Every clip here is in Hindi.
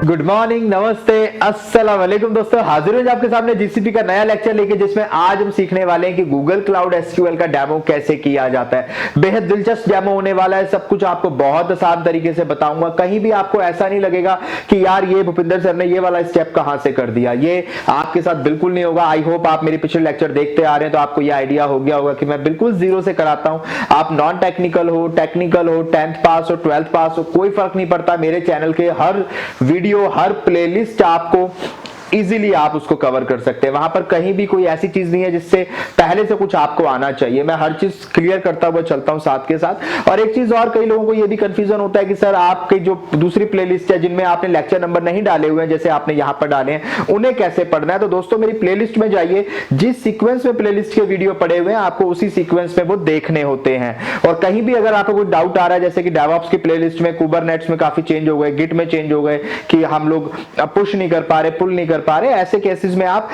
गुड मॉर्निंग, नमस्ते, अस्सलाम वालेकुम दोस्तों। हाजिर हूं आपके सामने जीसीपी का नया लेक्चर लेके, जिसमें आज हम सीखने वाले हैं कि गूगल क्लाउड एसक्यूएल का डेमो कैसे किया जाता है। बेहद दिलचस्प डेमो होने वाला है। सब कुछ आपको बहुत आसान तरीके से बताऊंगा। कहीं भी आपको ऐसा नहीं लगेगा कि यार ये भूपिंदर सर ने ये वाला स्टेप कहां से कर दिया। ये आपके साथ बिल्कुल नहीं होगा। आई होप आप मेरे पिछले लेक्चर देखते आ रहे हैं तो आपको ये आइडिया हो गया होगा कि मैं बिल्कुल जीरो से कराता हूं। आप नॉन टेक्निकल हो, टेक्निकल हो, 10th पास हो, 12th पास हो, कोई फर्क नहीं पड़ता। मेरे चैनल के हर वीडियो, हर प्लेलिस्ट आपको इजीली आप उसको कवर कर सकते हैं। वहां पर कहीं भी कोई ऐसी चीज नहीं है जिससे पहले से कुछ आपको आना चाहिए। मैं हर चीज क्लियर करता हुआ चलता हूं साथ के साथ। और एक चीज और, कई लोगों को ये भी कंफ्यूजन होता है कि सर आपके जो दूसरी प्लेलिस्ट है जिनमें आपने लेक्चर नंबर नहीं डाले हुए हैं, जैसे आपने यहां पर डाले हैं, उन्हें कैसे पढ़ना है। तो दोस्तों मेरी प्लेलिस्ट में जाइए। जिस सीक्वेंस में प्लेलिस्ट के वीडियो पड़े हुए हैं आपको उसी सीक्वेंस में वो देखने होते हैं। और कहीं भी अगर आपको कोई डाउट आ रहा है, जैसे कि डेवऑप्स की प्लेलिस्ट में कुबरनेट्स में काफी चेंज हो गए, गिट में चेंज हो गए कि हम लोग पुश नहीं कर पा रहे, पुल नहीं कर पा रहे, ऐसे केसेस में आप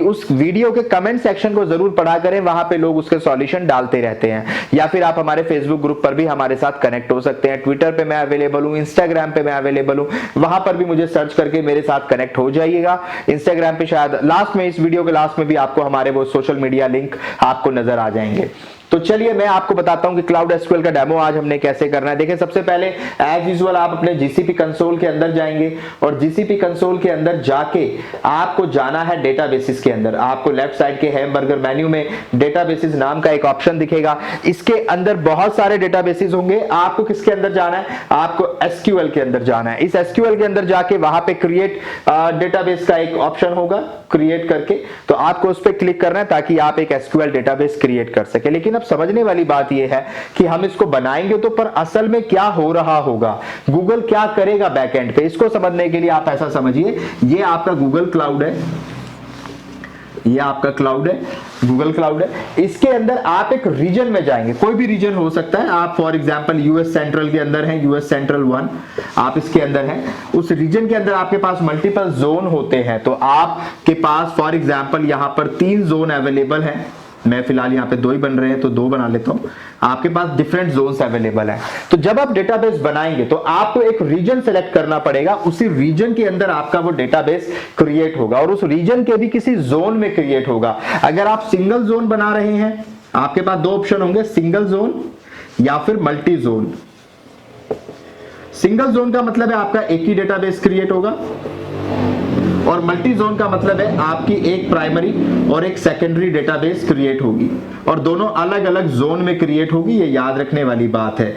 उस वीडियो के कमेंट सेक्शन को जरूर पढ़ा करें। वहां पे लोग उसके सॉल्यूशन डालते रहते हैं। या फिर आप हमारे फेसबुक ग्रुप पर भी हमारे साथ कनेक्ट हो सकते हैं। ट्विटर पे मैं अवेलेबल हूं, इंस्टाग्राम पे मैं अवेलेबल हूं। वहां पर भी मुझे सर्च करके मेरे साथ कनेक्ट हो जाइएगा। इंस्टाग्राम पे शायद लास्ट में, इस वीडियो के लास्ट में भी आपको हमारे वो सोशल मीडिया लिंक आपको नजर आ जाएंगे। तो चलिए मैं आपको बताता हूं कि क्लाउड एसक्यूएल का डेमो आज हमने कैसे करना है। देखिए सबसे पहले एज यूजुअल आप अपने जीसीपी कंसोल के अंदर जाएंगे और जीसीपी कंसोल के अंदर जाके आपको जाना है डेटाबेसेस के अंदर। आपको लेफ्ट साइड के हैमबर्गर मेन्यू में डेटाबेसेस नाम का एक ऑप्शन दिखेगा। इसके अंदर बहुत सारे डेटाबेसेस होंगे। आपको किसके अंदर जाना है? आपको एसक्यूएल के अंदर जाना है। इस एसक्यूएल के अंदर जाके वहां पे क्रिएट डेटाबेस का एक ऑप्शन होगा, क्रिएट करके, तो आपको उस पर क्लिक करना है ताकि आप एक एसक्यूएल डेटाबेस क्रिएट कर सके। लेकिन अब समझने वाली बात यह है कि हम इसको बनाएंगे तो पर असल में क्या हो रहा होगा, गूगल क्या करेगा बैकएंड पे, इसको समझने के लिए आप ऐसा समझिए, ये आपका गूगल क्लाउड है, ये आपका क्लाउड है, गूगल क्लाउड है। इसके अंदर आप एक रीजन में जाएंगे, कोई भी रीजन हो सकता है। आप फॉर एग्जांपल यूएस सेंट्रल के अंदर हैं, यूएस सेंट्रल 1 आप इसके अंदर हैं। उस रीजन के अंदर आपके पास मल्टीपल जोन होते हैं। तो आपके पास फॉर एग्जांपल यहां पर 3 जोन अवेलेबल हैं। मैं फिलहाल यहाँ पे 2 ही बन रहे हैं तो 2 बना लेता हूं। आपके पास डिफरेंट जोन्स अवेलेबल हैं। तो जब आप डेटाबेस बनाएंगे तो आपको एक रीजन सेलेक्ट करना पड़ेगा। उसी रीजन के अंदर आपका वो डेटाबेस क्रिएट होगा और उस रीजन के भी किसी जोन में क्रिएट होगा। अगर आप सिंगल जोन बना रहे हैं, आपके पास 2 ऑप्शन होंगे, सिंगल जोन या फिर मल्टी जोन। सिंगल जोन का मतलब है आपका एक ही डेटाबेस क्रिएट होगा और मल्टी जोन का मतलब है आपकी एक प्राइमरी और एक सेकेंडरी डेटाबेस क्रिएट होगी और दोनों अलग अलग जोन में क्रिएट होगी। ये याद रखने वाली बात है।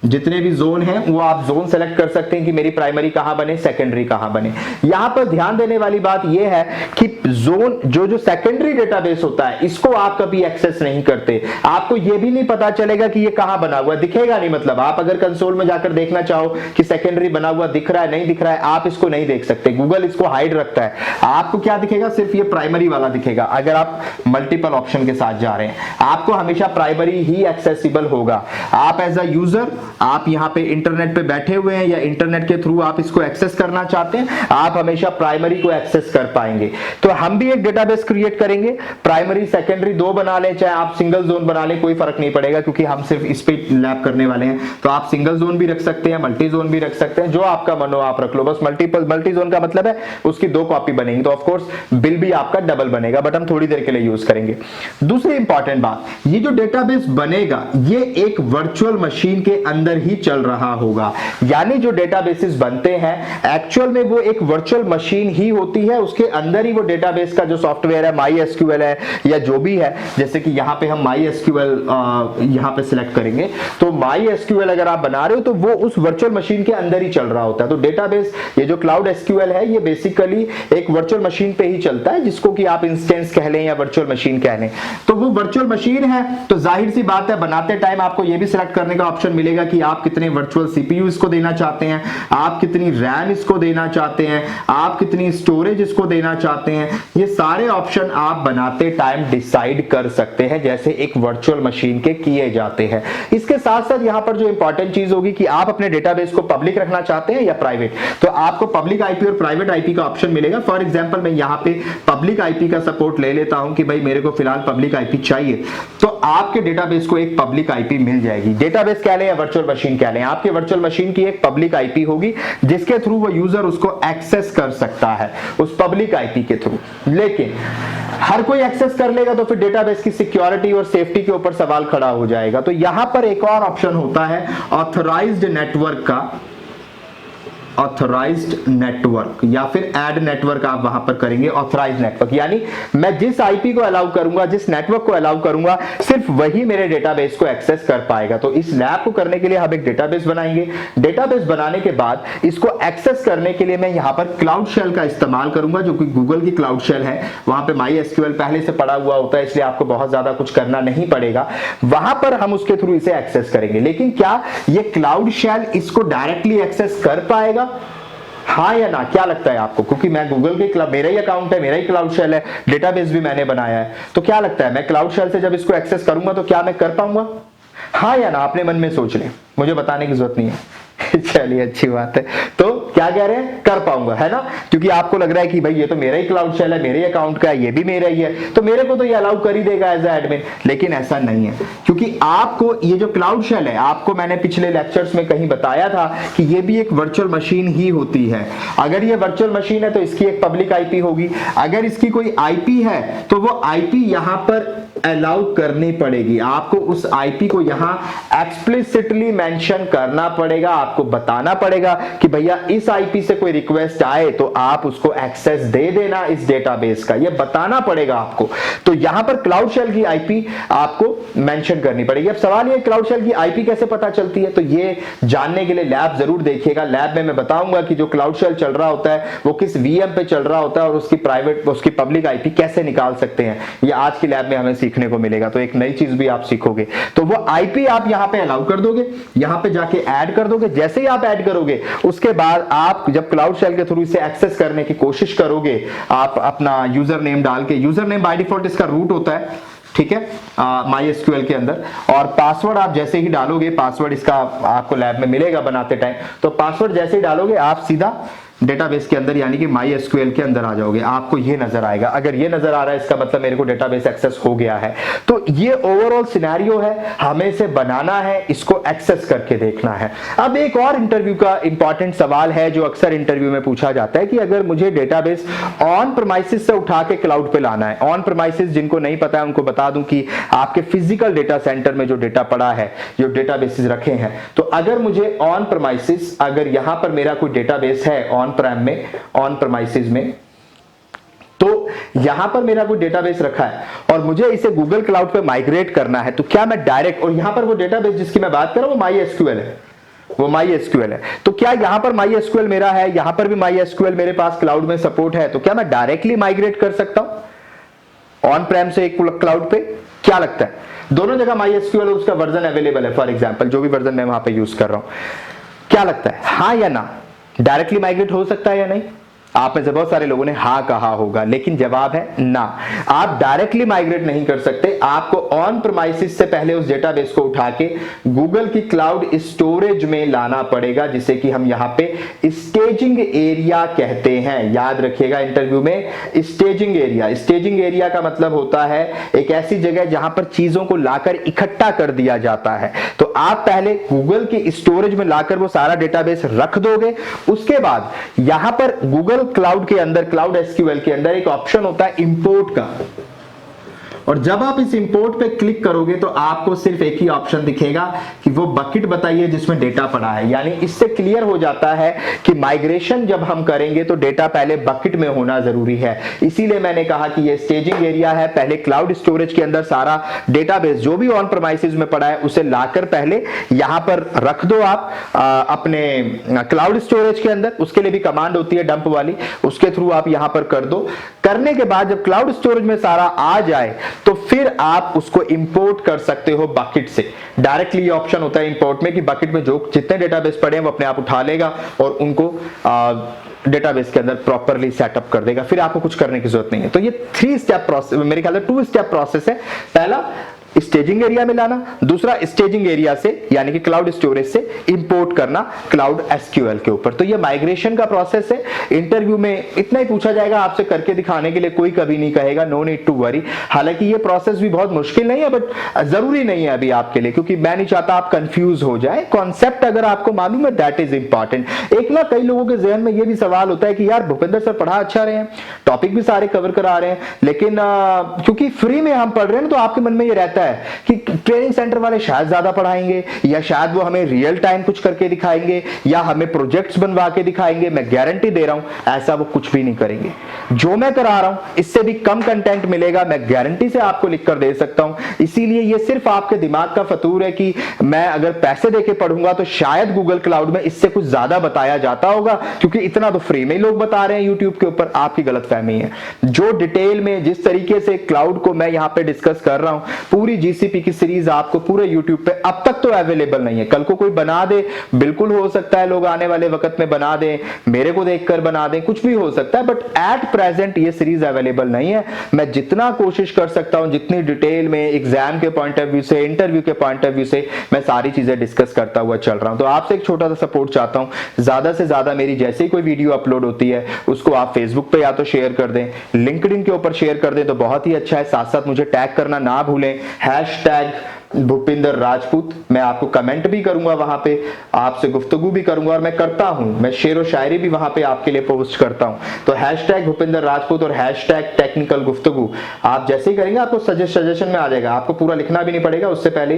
जितने भी जोन हैं वो आप जोन सेलेक्ट कर सकते हैं कि मेरी प्राइमरी कहां बने, सेकेंडरी कहां बने। यहां पर ध्यान देने वाली बात यह है कि जोन जो सेकेंडरी डेटाबेस होता है इसको आप कभी एक्सेस नहीं करते। आपको यह भी नहीं पता चलेगा कि ये कहां बना हुआ है, दिखेगा नहीं। मतलब आप अगर कंसोल में जाकर देखना चाहो कि सेकेंडरी बना हुआ दिख रहा है, नहीं दिख रहा है, आप इसको नहीं देख सकते। गूगल इसको हाइड रखता है। आपको क्या दिखेगा? सिर्फ ये प्राइमरी वाला दिखेगा। अगर आप मल्टीपल ऑप्शन के साथ जा रहे हैं, आपको हमेशा प्राइमरी ही एक्सेसिबल होगा। आप एज अ यूजर, आप यहां पे इंटरनेट पे बैठे हुए हैं या इंटरनेट के थ्रू आप इसको एक्सेस करना चाहते हैं, आप हमेशा प्राइमरी को एक्सेस कर पाएंगे। तो हम भी एक डेटाबेस क्रिएट करेंगे, प्राइमरी सेकेंडरी 2 बना लें, चाहे आप सिंगल जोन बना लें, कोई फर्क नहीं पड़ेगा क्योंकि हम सिर्फ इस पे लैब करने वाले हैं। तो आप सिंगल जोन भी रख सकते हैं, मल्टी जोन भी रख सकते हैं, जो आपका मन हो आप रख लो। बस मल्टी जोन का मतलब है उसकी 2 कॉपी बनेगी, तो ऑफकोर्स बिल भी आपका डबल बनेगा, बट हम थोड़ी देर के लिए यूज करेंगे। दूसरी इंपॉर्टेंट बात, ये जो डेटाबेस बनेगा ये एक वर्चुअल मशीन के अंदर ही चल रहा होगा। यानी जो डेटाबेसेस बनते हैं एक्चुअल में वो एक वर्चुअल मशीन ही होती है, उसके अंदर ही वो डेटाबेस का जो सॉफ्टवेयर है, MySQL है या जो भी है, जैसे कि यहां पे हम MySQL यहां पे सिलेक्ट करेंगे, तो MySQL अगर आप बना रहे हो तो वो उस वर्चुअल मशीन के अंदर ही चल रहा होता है। तो डेटाबेस, ये जो क्लाउड एसक्यूएल है, ये बेसिकली एक वर्चुअल मशीन पे ही चलता है, जिसको कि आप इंस्टेंस कह लें या वर्चुअल मशीन कह लें। तो वो वर्चुअल मशीन है, तो जाहिर सी बात है बनाते टाइम आपको ये भी सिलेक्ट करने का ऑप्शन मिलेगा कि आप कितने वर्चुअल सीपीयू इसको देना चाहते हैं, आप कितनी रैम इसको देना चाहते हैं, आप कितनी स्टोरेज इसको देना चाहते हैं। ये सारे ऑप्शन आप बनाते टाइम डिसाइड कर सकते हैं, जैसे एक वर्चुअल मशीन के किए जाते हैं। इसके साथ साथ यहां पर जो इंपॉर्टेंट चीज होगी कि आप अपने डेटाबेस को पब्लिक रखना चाहते हैं या प्राइवेट, तो आपको पब्लिक आईपी और प्राइवेट आईपी का ऑप्शन मिलेगा। फॉर एग्जांपल मैं यहां पे पब्लिक आईपी का सपोर्ट ले लेता हूं कि भाई मेरे को फिलहाल पब्लिक आईपी चाहिए, तो आपके डेटाबेस को एक पब्लिक आईपी मिल जाएगी। डेटाबेस कह लें या वर्चुअल मशीन कह लें, आपके वर्चुअल मशीन की एक पब्लिक आईपी होगी जिसके थ्रू वो यूजर उसको एक्सेस कर सकता है उस पब्लिक आईपी के थ्रू। लेकिन हर कोई एक्सेस कर लेगा तो फिर डेटाबेस की सिक्योरिटी और सेफ्टी के ऊपर सवाल खड़ा हो जाएगा। तो यहां पर एक और ऑप्शन होता है ऑथराइज्ड नेटवर्क का, ऑथराइज्ड नेटवर्क या फिर ऐड नेटवर्क आप वहां पर करेंगे। ऑथराइज्ड नेटवर्क यानी मैं जिस आईपी को अलाउ करूंगा, जिस नेटवर्क को अलाउ करूंगा, सिर्फ वही मेरे डेटाबेस को एक्सेस कर पाएगा। तो इस लैब को करने के लिए हम एक डेटाबेस बनाएंगे। डेटाबेस बनाने के बाद इसको एक्सेस करने के लिए मैं यहां पर क्लाउड शेल का इस्तेमाल करूंगा, जो कि गूगल की क्लाउड शेल है। वहां पे MySQL पहले से पड़ा हुआ होता है, इसलिए आपको बहुत ज्यादा कुछ करना नहीं पड़ेगा। वहां पर हम उसके थ्रू इसे एक्सेस करेंगे। लेकिन क्या ये क्लाउड शेल इसको डायरेक्टली एक्सेस कर पाएगा, हाँ या ना? क्या लगता है आपको? क्योंकि मैं गूगल के क्लाउड, मेरा ही अकाउंट है, मेरा ही क्लाउड शेल है, डेटाबेस भी मैंने बनाया है, तो क्या लगता है मैं क्लाउड शेल से जब इसको एक्सेस करूंगा तो क्या मैं कर पाऊंगा? हाँ या ना? अपने मन में सोच लें, मुझे बताने की जरूरत नहीं है। चलिए अच्छी बात है। तो क्या कह रहे हैं? कर पाऊंगा, है ना? क्योंकि आपको लग रहा है कि भाई ये तो मेरा ही क्लाउड शेल है, मेरे अकाउंट का है, ये भी मेरा ही है, तो मेरे को तो ये अलाउ कर ही देगा एज एडमिन। लेकिन ऐसा नहीं है, क्योंकि आपको ये जो क्लाउड शेल है, आपको मैंने पिछले लेक्चर्स में कहीं बताया था कि ये भी एक वर्चुअल मशीन ही होती है। अगर ये वर्चुअल मशीन है तो इसकी एक पब्लिक आईपी होगी। अगर इसकी कोई आईपी है तो वो आईपी यहां पर अलाउ करनी पड़ेगी। आपको उस आईपी को यहां एक्सप्लिसिटली मेंशन करना पड़ेगा, आपको बताना पड़ेगा कि भैया इस आईपी से कोई रिक्वेस्ट आए तो आप उसको एक्सेस दे देना इस डेटाबेस का, ये बताना पड़ेगा आपको। तो यहां पर क्लाउड शेल की आईपी आपको मेंशन करनी पड़ेगी। अब सवाल ये क्लाउड शेल की आईपी कैसे पता चलती है, तो ये जानने के लिए लैब जरूर देखिएगा। लैब में मैं बताऊंगा कि जो क्लाउड शेल चल रहा होता है वो किस वीएम पे चल रहा होता है और उसकी प्राइवेट, उसकी पब्लिक आईपी कैसे निकाल सकते हैं, ये आज की लैब में हमें सीखने को मिलेगा। तो एक नई चीज भी आप सीखोगे। तो वो आईपी आप यहां पे अलाउ कर दोगे, यहां पे जाके ऐड कर दोगे। जैसे ही आप ऐड करोगे उसके बाद आप जब क्लाउड शेल के थ्रू इसे एक्सेस करने की कोशिश करोगे, आप अपना यूजर नेम डाल के, यूजर नेम बाय डिफॉल्ट इसका रूट होता है, ठीक है, MySQL के अंदर, और पासवर्ड आप जैसे ही डालोगे, पासवर्ड इसका आपको लैब में मिलेगा बनाते टाइम, तो पासवर्ड जैसे ही डालोगे आप सीधा डेटाबेस के अंदर यानी कि MySQL के अंदर आ जाओगे। आपको ये नजर आएगा, अगर ये नजर आ रहा है इसका मतलब मेरे को डेटाबेस एक्सेस हो गया है। तो ये ओवरऑल सिनेरियो है, हमें इसे बनाना है, इसको एक्सेस करके देखना है। अब एक और इंटरव्यू का इंपॉर्टेंट सवाल है जो अक्सर इंटरव्यू में पूछा जाता है कि अगर मुझे डेटाबेस ऑन प्रीमाइसेस से उठा के क्लाउड पे लाना है। ऑन प्रीमाइसेस जिनको नहीं पता है उनको बता दूं कि आपके फिजिकल डेटा सेंटर में जो डेटा पड़ा है, जो डेटाबेसेस रखे हैं, तो अगर मुझे ऑन प्रीमाइसेस, अगर यहां पर मेरा कोई डेटाबेस है ऑन प्रेम में, ऑन प्रीमाइसेस में, तो यहां पर मेरा कोई डेटाबेस रखा है और मुझे इसे गूगल क्लाउड पे माइग्रेट करना है, तो क्या मैं डायरेक्ट, और यहां पर वो डेटाबेस जिसकी मैं बात कर रहा हूं वो MySQL है, वो MySQL है, तो क्या यहां पर MySQL मेरा है, यहां पर भी MySQL मेरे पास क्लाउड में सपोर्ट है, तो क्या मैं डायरेक्टली माइग्रेट कर सकता हूं ऑन प्रेम से एक क्लाउड पे? क्या लगता है? दोनों जगह MySQL और उसका वर्जन अवेलेबल है, फॉर एग्जांपल जो भी वर्जन मैं वहां पे यूज कर रहा हूं। क्या लगता है, हाँ या ना? डायरेक्टली माइग्रेट हो सकता है या नहीं? आप में से बहुत सारे लोगों ने हाँ कहा होगा, लेकिन जवाब है ना। आप डायरेक्टली माइग्रेट नहीं कर सकते। आपको ऑन प्रीमाइसेस से पहले उस डेटाबेस को उठा के गूगल की क्लाउड स्टोरेज में लाना पड़ेगा, जिसे कि हम यहां पे स्टेजिंग एरिया कहते हैं। याद रखिएगा इंटरव्यू में, स्टेजिंग एरिया, स्टेजिंग एरिया का मतलब होता है एक ऐसी जगह जहां पर चीजों को लाकर इकट्ठा कर दिया जाता है। तो आप पहले गूगल की स्टोरेज में लाकर वो सारा डेटाबेस रख दोगे, उसके बाद यहां पर गूगल क्लाउड के अंदर, क्लाउड एसक्यूएल के अंदर एक ऑप्शन होता है इंपोर्ट का, और जब आप इस इंपोर्ट पे क्लिक करोगे तो आपको सिर्फ एक ही ऑप्शन दिखेगा कि वो बकेट बताइए जिसमें डेटा पड़ा है। यानी इससे क्लियर हो जाता है कि माइग्रेशन जब हम करेंगे तो डेटा पहले बकेट में होना जरूरी है। इसीलिए मैंने कहा कि ये स्टेजिंग एरिया है। पहले क्लाउड स्टोरेज के अंदर सारा डेटाबेस जो भी ऑन प्रीमाइसेस में पड़ा है उसे लाकर पहले यहां पर रख दो आप अपने क्लाउड स्टोरेज के अंदर। उसके लिए भी कमांड होती है डंप वाली, उसके थ्रू आप यहां पर कर दो। करने के बाद जब क्लाउड स्टोरेज में सारा आ जाए तो फिर आप उसको इंपोर्ट कर सकते हो बकेट से। डायरेक्टली ये ऑप्शन होता है इंपोर्ट में कि बकेट में जो जितने डेटाबेस पड़े हैं वो अपने आप उठा लेगा और उनको डेटाबेस के अंदर प्रॉपर्ली सेटअप कर देगा। फिर आपको कुछ करने की जरूरत नहीं है। तो ये 3 स्टेप प्रोसेस, मेरे ख्याल से 2 स्टेप प्रोसेस है। पहला स्टेजिंग एरिया में लाना, दूसरा स्टेजिंग एरिया से यानी कि क्लाउड स्टोरेज से इंपोर्ट करना क्लाउड एसक्यूएल के ऊपर। तो ये माइग्रेशन का प्रोसेस है। इंटरव्यू में इतना ही पूछा जाएगा आपसे, करके दिखाने के लिए कोई कभी नहीं कहेगा, नो नीड टू वरी। हालांकि ये प्रोसेस भी बहुत मुश्किल नहीं है, बट जरूरी नहीं है अभी आपके लिए, क्योंकि मैं नहीं चाहता आप कंफ्यूज हो जाए। कॉन्सेप्ट अगर आपको मालूम है दैट इज इंपॉर्टेंट। एक ना कई लोगों के जहन में ये भी सवाल होता है कि यार भूपेंद्र सर पढ़ा अच्छा रहे हैं, टॉपिक भी सारे कवर करा रहे हैं, लेकिन क्योंकि फ्री में हम पढ़ रहे हैं ना, तो आपके मन में ये रहता है कि ट्रेनिंग सेंटर वाले शायद ज्यादा पढ़ाएंगे, या शायद वो हमें रियल टाइम कुछ करके दिखाएंगे, या हमें प्रोजेक्ट्स बनवा के दिखाएंगे। मैं गारंटी दे रहा हूं ऐसा वो कुछ भी नहीं करेंगे। जो मैं करा रहा हूं इससे भी कम कंटेंट मिलेगा, मैं गारंटी से आपको लिखकर दे सकता हूं। इसीलिए ये सिर्फ आपके दिमाग का फतूर है कि मैं अगर पैसे देके पढ़ूंगा तो शायद गूगल क्लाउड में इससे कुछ ज्यादा बताया जाता होगा, क्योंकि इतना तो फ्री में ही लोग बता रहे हैं यूट्यूब के ऊपर। आपकी गलतफहमी है। जो डिटेल में जिस तरीके से क्लाउड को मैं यहां पे डिस्कस कर रहा हूं, पूरी जीसीपी की सीरीज आपको पूरे यूट्यूब पे अब तक तो अवेलेबल नहीं है। कल को कोई बना दे, बिल्कुल हो सकता है लोग आने वाले वक्त में बना दें, मेरे को देखकर बना दें, कुछ भी हो सकता है, बट एट प्रेजेंट ये सीरीज अवेलेबल नहीं है। मैं जितना कोशिश कर सकता हूं, जितनी डिटेल में एग्जाम के पॉइंट ऑफ व्यू से, इंटरव्यू के पॉइंट ऑफ व्यू से मैं सारी चीजें डिस्कस करता हुआ चल रहा हूं। तो आपसे एक छोटा सा सपोर्ट चाहता हूं, ज्यादा से ज्यादा मेरी जैसे ही कोई वीडियो अपलोड होती है उसको आप फेसबुक पे या तो शेयर कर दें, लिंक्डइन के ऊपर शेयर कर दें तो बहुत ही अच्छा है। साथ साथ मुझे टैग करना ना भूलें, हैशटैग भूपिंदर राजपूत। मैं आपको कमेंट भी करूंगा, वहां पे आपसे गुफ्तगू भी करूंगा, और मैं करता हूं, मैं शेर व शायरी भी वहां पे आपके लिए पोस्ट करता हूं। तो हैशटैग भूपिंदर राजपूत और हैशटैग टेक्निकल गुफ्तगू आप जैसे ही करेंगे आपको सजेशन में आ जाएगा, आपको पूरा लिखना भी नहीं पड़ेगा। उससे पहले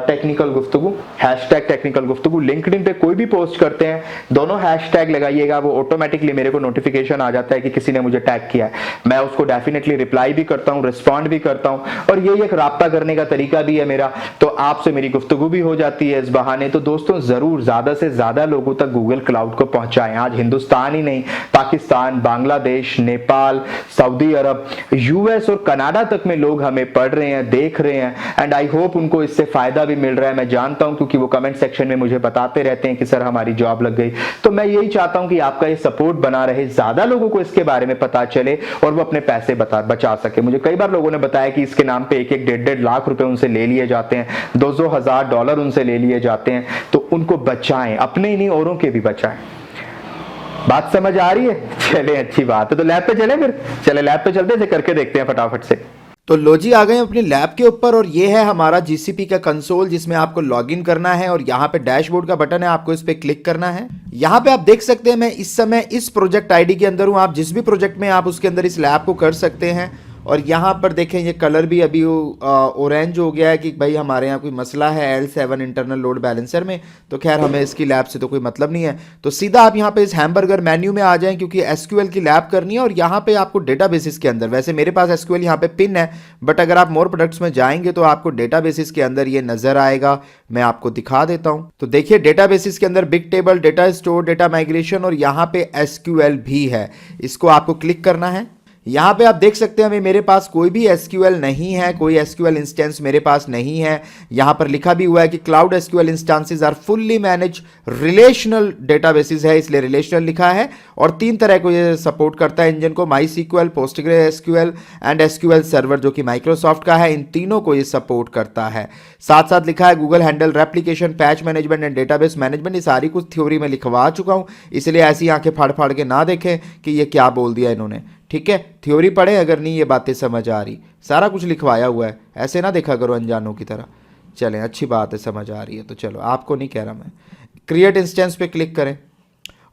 टेक्निकल गुफ्तगू, हैशटैग टेक्निकल गुफ्तगू। लिंक्डइन पे कोई भी पोस्ट करते हैं दोनों हैशटैग लगाइएगा, वो ऑटोमेटिकली मेरे को नोटिफिकेशन आ जाता है कि किसी ने मुझे टैग किया है। मैं उसको डेफिनेटली रिप्लाई भी करता हूं, रिस्पॉन्ड भी करता हूं, और यही एक राब्ता करने का तरीका भी है मेरा। तो आपसे मेरी गुफ्तगू भी हो जाती है इस बहाने। तो दोस्तों जरूर ज्यादा से ज्यादा लोगों तक गूगल क्लाउड को पहुंचाएं। आज हिंदुस्तान ही नहीं, पाकिस्तान, बांग्लादेश, नेपाल, सऊदी अरब, यूएस और कनाडा तक में लोग हमें पढ़ रहे हैं, देख रहे हैं, एंड आई होप उनको इससे फायदा भी मिल रहा है। मैं जानता हूं क्योंकि वो कमेंट सेक्शन में मुझे बताते रहते हैं कि सर हमारी जॉब लग गई। तो मैं यही चाहता हूं कि आपका ये सपोर्ट बना रहे, ज्यादा लोगों को इसके बारे में पता चले और वो अपने पैसे बचा सके। मुझे कई बार लोगों ने बताया कि इसके नाम पे 1-1, 1.5 लाख रुपए उनसे ले लिए जाते हैं, 200 हजार डॉलर उनसे ले लिए जाते हैं। तो उनको बचाएं, अपने ही नहीं औरों के भी बचाएं। बात समझ आ रही है? चले अच्छी बात है। तो लैब पे चले, फिर चले लैब पे चलते हैं, करके देखते हैं फटाफट से। तो लो जी आ गए अपने लैब के ऊपर, और ये है हमारा जीसीपी का कंसोल जिसमें आपको लॉगिन करना है, और यहाँ पे डैशबोर्ड का बटन है, आपको इस पे क्लिक करना है। यहाँ पे आप देख सकते हैं मैं इस समय इस प्रोजेक्ट आईडी के अंदर हूँ। आप जिस भी प्रोजेक्ट में आप उसके अंदर इस लैब को कर सकते हैं। और यहाँ पर देखें ये कलर भी अभी ऑरेंज हो गया है कि भाई हमारे यहाँ कोई मसला है L7 इंटरनल लोड बैलेंसर में। तो खैर हमें इसकी लैब से तो कोई मतलब नहीं है। तो सीधा आप यहाँ पे इस हैमबर्गर मेन्यू में आ जाएं, क्योंकि एसक्यूएल की लैब करनी है। और यहाँ पे आपको डेटाबेसिस के अंदर, वैसे मेरे पास एसक्यूएल यहाँ पे पिन है, बट अगर आप मोर प्रोडक्ट्स में जाएंगे तो आपको डेटाबेसिस के अंदर ये नजर आएगा। मैं आपको दिखा देता हूँ। तो देखिए डेटाबेसिस के अंदर big table, data store, data migration, और यहाँ पे एसक्यूएल भी है। इसको आपको क्लिक करना है। यहाँ पे आप देख सकते हैं मेरे पास कोई भी एसक्यूएल नहीं है, कोई एसक्यूएल इंस्टेंस मेरे पास नहीं है। यहाँ पर लिखा भी हुआ है कि cloud SQL instances are fully manage relational databases है, इसलिए रिलेशनल लिखा है। और 3 तरह को ये सपोर्ट करता है इंजन को, MySQL, PostgreSQL and SQL server जो कि माइक्रोसॉफ्ट का है। इन तीनों को ये सपोर्ट करता है। साथ साथ लिखा है Google handle replication, patch management and database management. ये सारी कुछ थ्योरी में लिखवा चुका हूँ, इसलिए ऐसी आंखें फाड़ फाड़ के ना देखें कि ये क्या बोल दिया इन्होंने। ठीक है, थ्योरी पढ़े अगर नहीं ये बातें समझ आ रही, सारा कुछ लिखवाया हुआ है, ऐसे ना देखा करो अनजानों की तरह। चलें अच्छी बात है, समझ आ रही है तो चलो, आपको नहीं कह रहा मैं। क्रिएट इंस्टेंस पे क्लिक करें,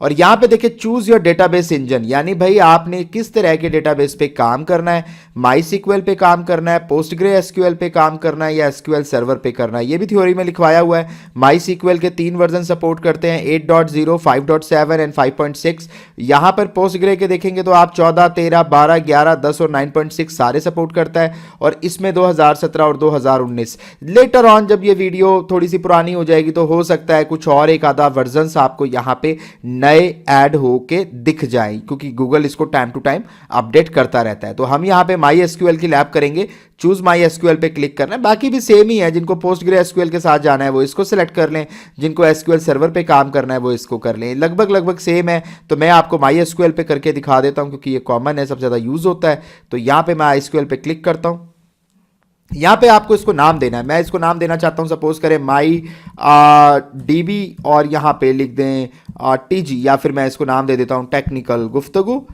और यहाँ पे देखिए चूज योर डेटाबेस इंजन, यानी भाई आपने किस तरह के डेटाबेस पे काम करना है। माई सीक्वल पे काम करना है, पोस्टग्रे एसक्यूएल पे काम करना है, या एसक्यूएल सर्वर पे करना है। ये भी थ्योरी में लिखवाया हुआ है। माई सीक्वल के 3 वर्जन सपोर्ट करते हैं, 8.0, 5.7 एंड 5.6। यहाँ पर पोस्टग्रे के देखेंगे तो आप 14, 13, 12, 11, 10 और 9.6 सारे सपोर्ट करता है। और इसमें 2017 और 2019 लेटर ऑन जब ये वीडियो थोड़ी सी पुरानी हो जाएगी तो हो सकता है कुछ और एक आधा वर्जन आपको यहाँ पे नए ऐड होके दिख जाए, क्योंकि गूगल इसको टाइम टू टाइम अपडेट करता रहता है। तो हम यहाँ पे माई एसक्यूएल की लैब करेंगे, चूज माई एसक्यूएल पे क्लिक करना है। बाकी भी सेम ही है, जिनको पोस्टग्रे एसक्यूएल के साथ जाना है वो इसको सिलेक्ट कर लें, जिनको एसक्यूएल सर्वर पे काम करना है वो इसको कर लें। लगभग सेम है। तो मैं आपको माई एसक्यूएल पे करके दिखा देता हूँ, क्योंकि ये कॉमन है, सबसे ज़्यादा यूज होता है। तो यहाँ पे मैं एसक्यूएल पे क्लिक करता हूँ। यहाँ पे आपको इसको नाम देना है। मैं इसको नाम देना चाहता हूँ, सपोज करें माई डीबी और यहाँ पे लिख दें टीजी, या फिर मैं इसको नाम दे देता हूँ टेक्निकल गुफ्तगू,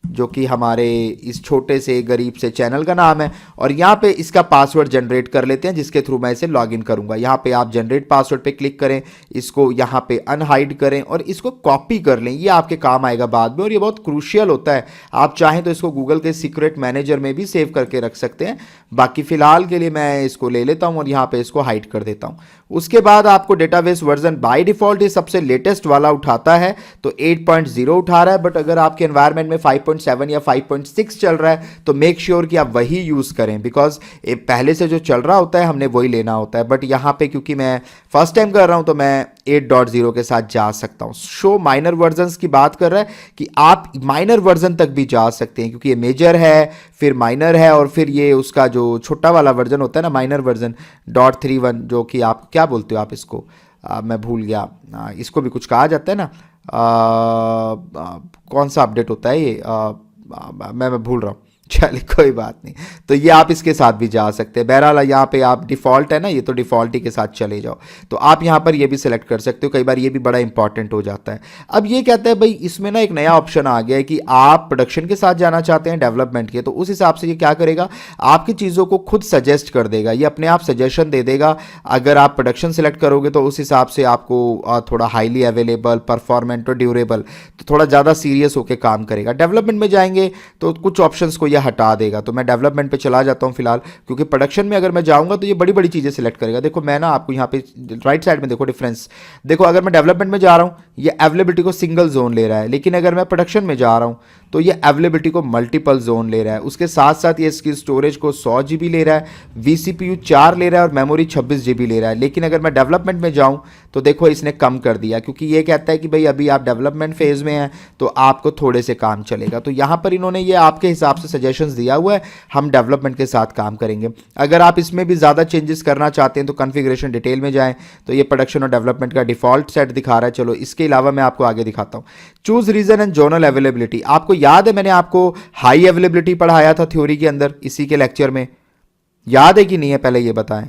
जो कि हमारे इस छोटे से गरीब से चैनल का नाम है। और यहाँ पे इसका पासवर्ड जनरेट कर लेते हैं, जिसके थ्रू मैं इसे लॉगिन करूंगा। यहाँ पे आप जनरेट पासवर्ड पे क्लिक करें, इसको यहाँ पे अनहाइड करें और इसको कॉपी कर लें। ये आपके काम आएगा बाद में और ये बहुत क्रूशियल होता है। आप चाहें तो इसको गूगल के सीक्रेट मैनेजर में भी सेव करके रख सकते हैं। बाकी फिलहाल के लिए मैं इसको ले लेता हूँ और यहाँ पे इसको हाइड कर देता हूँ। उसके बाद आपको डेटाबेस वर्जन बाय डिफॉल्ट ये सबसे लेटेस्ट वाला उठाता है, तो 8.0 उठा रहा है। बट अगर आपके एनवायरनमेंट में 5.7 या 5.6 चल रहा है तो मेक श्योर कि आप वही यूज़ करें, बिकॉज पहले से जो चल रहा होता है हमने वही लेना होता है। बट यहाँ पे क्योंकि मैं फर्स्ट टाइम कर रहा हूँ तो मैं 8.0 के साथ जा सकता हूँ। शो माइनर वर्जन्स की बात कर रहा है कि आप माइनर वर्जन तक भी जा सकते हैं, क्योंकि ये मेजर है, फिर माइनर है, और फिर ये उसका जो छोटा वाला वर्जन होता है ना, माइनर वर्जन .31, जो कि आप क्या बोलते हो आप इसको, मैं भूल गया, इसको भी कुछ कहा जाता है ना, कौन सा अपडेट होता है ये, मैं भूल रहा हूँ। चलिए कोई बात नहीं, तो ये आप इसके साथ भी जा सकते हैं। बहरहाल यहाँ पे आप डिफ़ॉल्ट है ना, ये तो डिफ़ॉल्ट ही के साथ चले जाओ, तो आप यहाँ पर ये भी सिलेक्ट कर सकते हो। कई बार ये भी बड़ा इंपॉर्टेंट हो जाता है। अब ये कहता है भाई इसमें ना एक नया ऑप्शन आ गया है कि आप प्रोडक्शन के साथ जाना चाहते हैं डेवलपमेंट के, तो उस हिसाब से ये क्या करेगा, आपकी चीज़ों को खुद सजेस्ट कर देगा, ये अपने आप सजेशन दे देगा। अगर आप प्रोडक्शन सेलेक्ट करोगे तो उस हिसाब से आपको थोड़ा हाईली अवेलेबल, परफॉर्मेंट और ड्यूरेबल, तो थोड़ा ज़्यादा सीरियस होकर काम करेगा। डेवलपमेंट में जाएंगे तो कुछ ऑप्शंस को हटा देगा, तो मैं डेवलपमेंट पे चला जाता हूं फिलहाल, क्योंकि प्रोडक्शन में अगर मैं जाऊंगा तो ये बड़ी बड़ी चीजें सिलेक्ट करेगा। देखो मैं ना आपको यहाँ पे राइट साइड में देखो डिफरेंस, देखो अगर मैं डेवलपमेंट में जा रहा हूं ये अवेलेबिलिटी को सिंगल जोन ले रहा है, लेकिन अगर मैं प्रोडक्शन में जा रहा हूं तो ये अवेलेबिलिटी को मल्टीपल जोन ले रहा है। उसके साथ साथ ये इसकी स्टोरेज को 100 GB ले रहा है, vCPU 4 ले रहा है और मेमोरी 26 GB ले रहा है। लेकिन अगर मैं डेवलपमेंट में जाऊं तो देखो इसने कम कर दिया, क्योंकि ये कहता है कि भाई अभी आप डेवलपमेंट फेज में हैं तो आपको थोड़े से काम चलेगा। तो यहाँ पर इन्होंने ये आपके हिसाब से सजेशंस दिया हुआ है, हम डेवलपमेंट के साथ काम करेंगे। अगर आप इसमें भी ज़्यादा चेंजेस करना चाहते हैं तो कॉन्फ़िगरेशन डिटेल में जाएं, तो ये प्रोडक्शन और डेवलपमेंट का डिफॉल्ट सेट दिखा रहा है। चलो इसके अलावा मैं आपको आगे दिखाता हूँ। Choose region and zonal availability, आपको याद है मैंने आपको हाई अवेलेबिलिटी पढ़ाया था थ्योरी के अंदर, इसी के लेक्चर में, याद है कि नहीं है, पहले ये बताएं।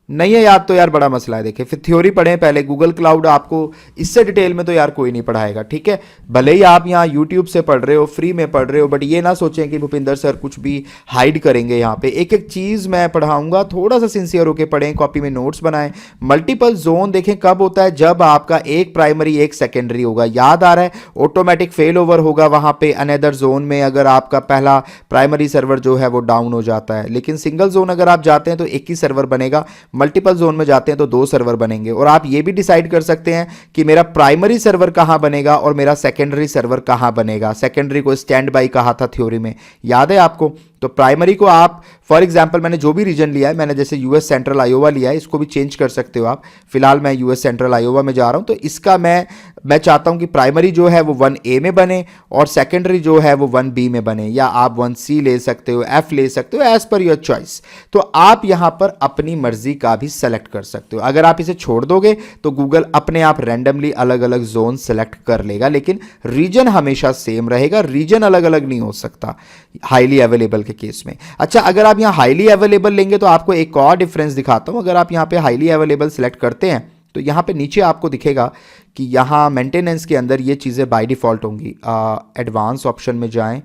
नहीं है याद तो यार बड़ा मसला है। देखिए फिर थ्योरी पढ़ें पहले, गूगल क्लाउड आपको इससे डिटेल में तो यार कोई नहीं पढ़ाएगा, ठीक है। भले ही आप यहाँ यूट्यूब से पढ़ रहे हो, फ्री में पढ़ रहे हो, बट ये ना सोचें कि भूपिंदर सर कुछ भी हाइड करेंगे। यहाँ पे एक एक चीज़ मैं पढ़ाऊंगा, थोड़ा सा सिंसियर होकर पढ़ें, कॉपी में नोट्स बनाएं। मल्टीपल जोन देखें कब होता है, जब आपका एक प्राइमरी एक सेकेंडरी होगा, याद आ रहा है, ऑटोमेटिक फेल ओवर होगा वहाँ पे अनदर जोन में, अगर आपका पहला प्राइमरी सर्वर जो है वो डाउन हो जाता है। लेकिन सिंगल जोन अगर आप जाते हैं तो एक ही सर्वर बनेगा, मल्टीपल जोन में जाते हैं तो 2 सर्वर बनेंगे। और आप ये भी डिसाइड कर सकते हैं कि मेरा प्राइमरी सर्वर कहां बनेगा और मेरा सेकेंडरी सर्वर कहां बनेगा। सेकेंडरी को स्टैंड बाई कहा था थ्योरी में, याद है आपको। तो प्राइमरी को आप फॉर एग्जांपल मैंने जो भी रीजन लिया है, मैंने जैसे यूएस सेंट्रल आयोवा लिया है, इसको भी चेंज कर सकते हो आप। फिलहाल मैं यूएस सेंट्रल आयोवा में जा रहा हूं, तो इसका मैं चाहता हूं कि प्राइमरी जो है वो 1A में बने और सेकेंडरी जो है वो 1B में बने, या आप 1C ले सकते हो, F ले सकते हो, एज पर योर चॉइस। तो आप यहां पर अपनी मर्जी का भी सेलेक्ट कर सकते हो। अगर आप इसे छोड़ दोगे तो गूगल अपने आप रैंडमली अलग अलग जोन सेलेक्ट कर लेगा, लेकिन रीजन हमेशा सेम रहेगा, रीजन अलग अलग नहीं हो सकता हाईली अवेलेबल के केस में। अच्छा, अगर आप यहां हाईली अवेलेबल लेंगे तो आपको एक और डिफरेंस दिखाता हूं। अगर आप यहां पे हाईली अवेलेबल सेलेक्ट करते हैं तो यहां पे नीचे आपको दिखेगा कि यहां मेंटेनेंस के अंदर ये चीजें बाय डिफॉल्ट होंगी। एडवांस ऑप्शन में जाएं,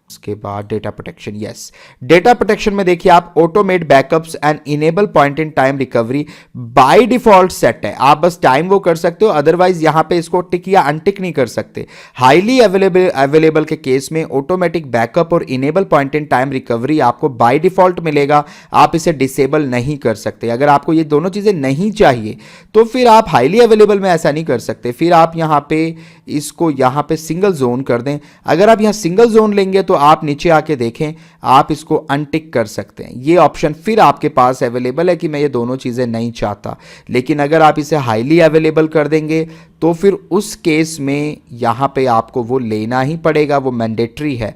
उसके बाद data protection, yes data protection में देखिए आप automate backups and enable point in time recovery by default set है। आप बस टाइम वो कर सकते हो, अदरवाइज यहां पे इसको टिक या अनटिक नहीं कर सकते। हाईली अवेलेबल के केस में ऑटोमेटिक बैकअप और enable point in time recovery आपको बाय डिफॉल्ट मिलेगा, आप इसे डिसेबल नहीं कर सकते। अगर आपको ये दोनों चीजें नहीं चाहिए तो फिर आप हाईली अवेलेबल में ऐसा नहीं कर सकते, फिर आप यहां पे इसको यहां पे सिंगल जोन कर दें। अगर आप यहां सिंगल जोन लेंगे तो आप नीचे आके देखें, आप इसको अनटिक कर सकते हैं। ये ऑप्शन फिर आपके पास अवेलेबल है कि मैं ये दोनों चीजें नहीं चाहता। लेकिन अगर आप इसे हाईली अवेलेबल कर देंगे तो फिर उस केस में यहां पे आपको वो लेना ही पड़ेगा, वो मैंडेटरी है।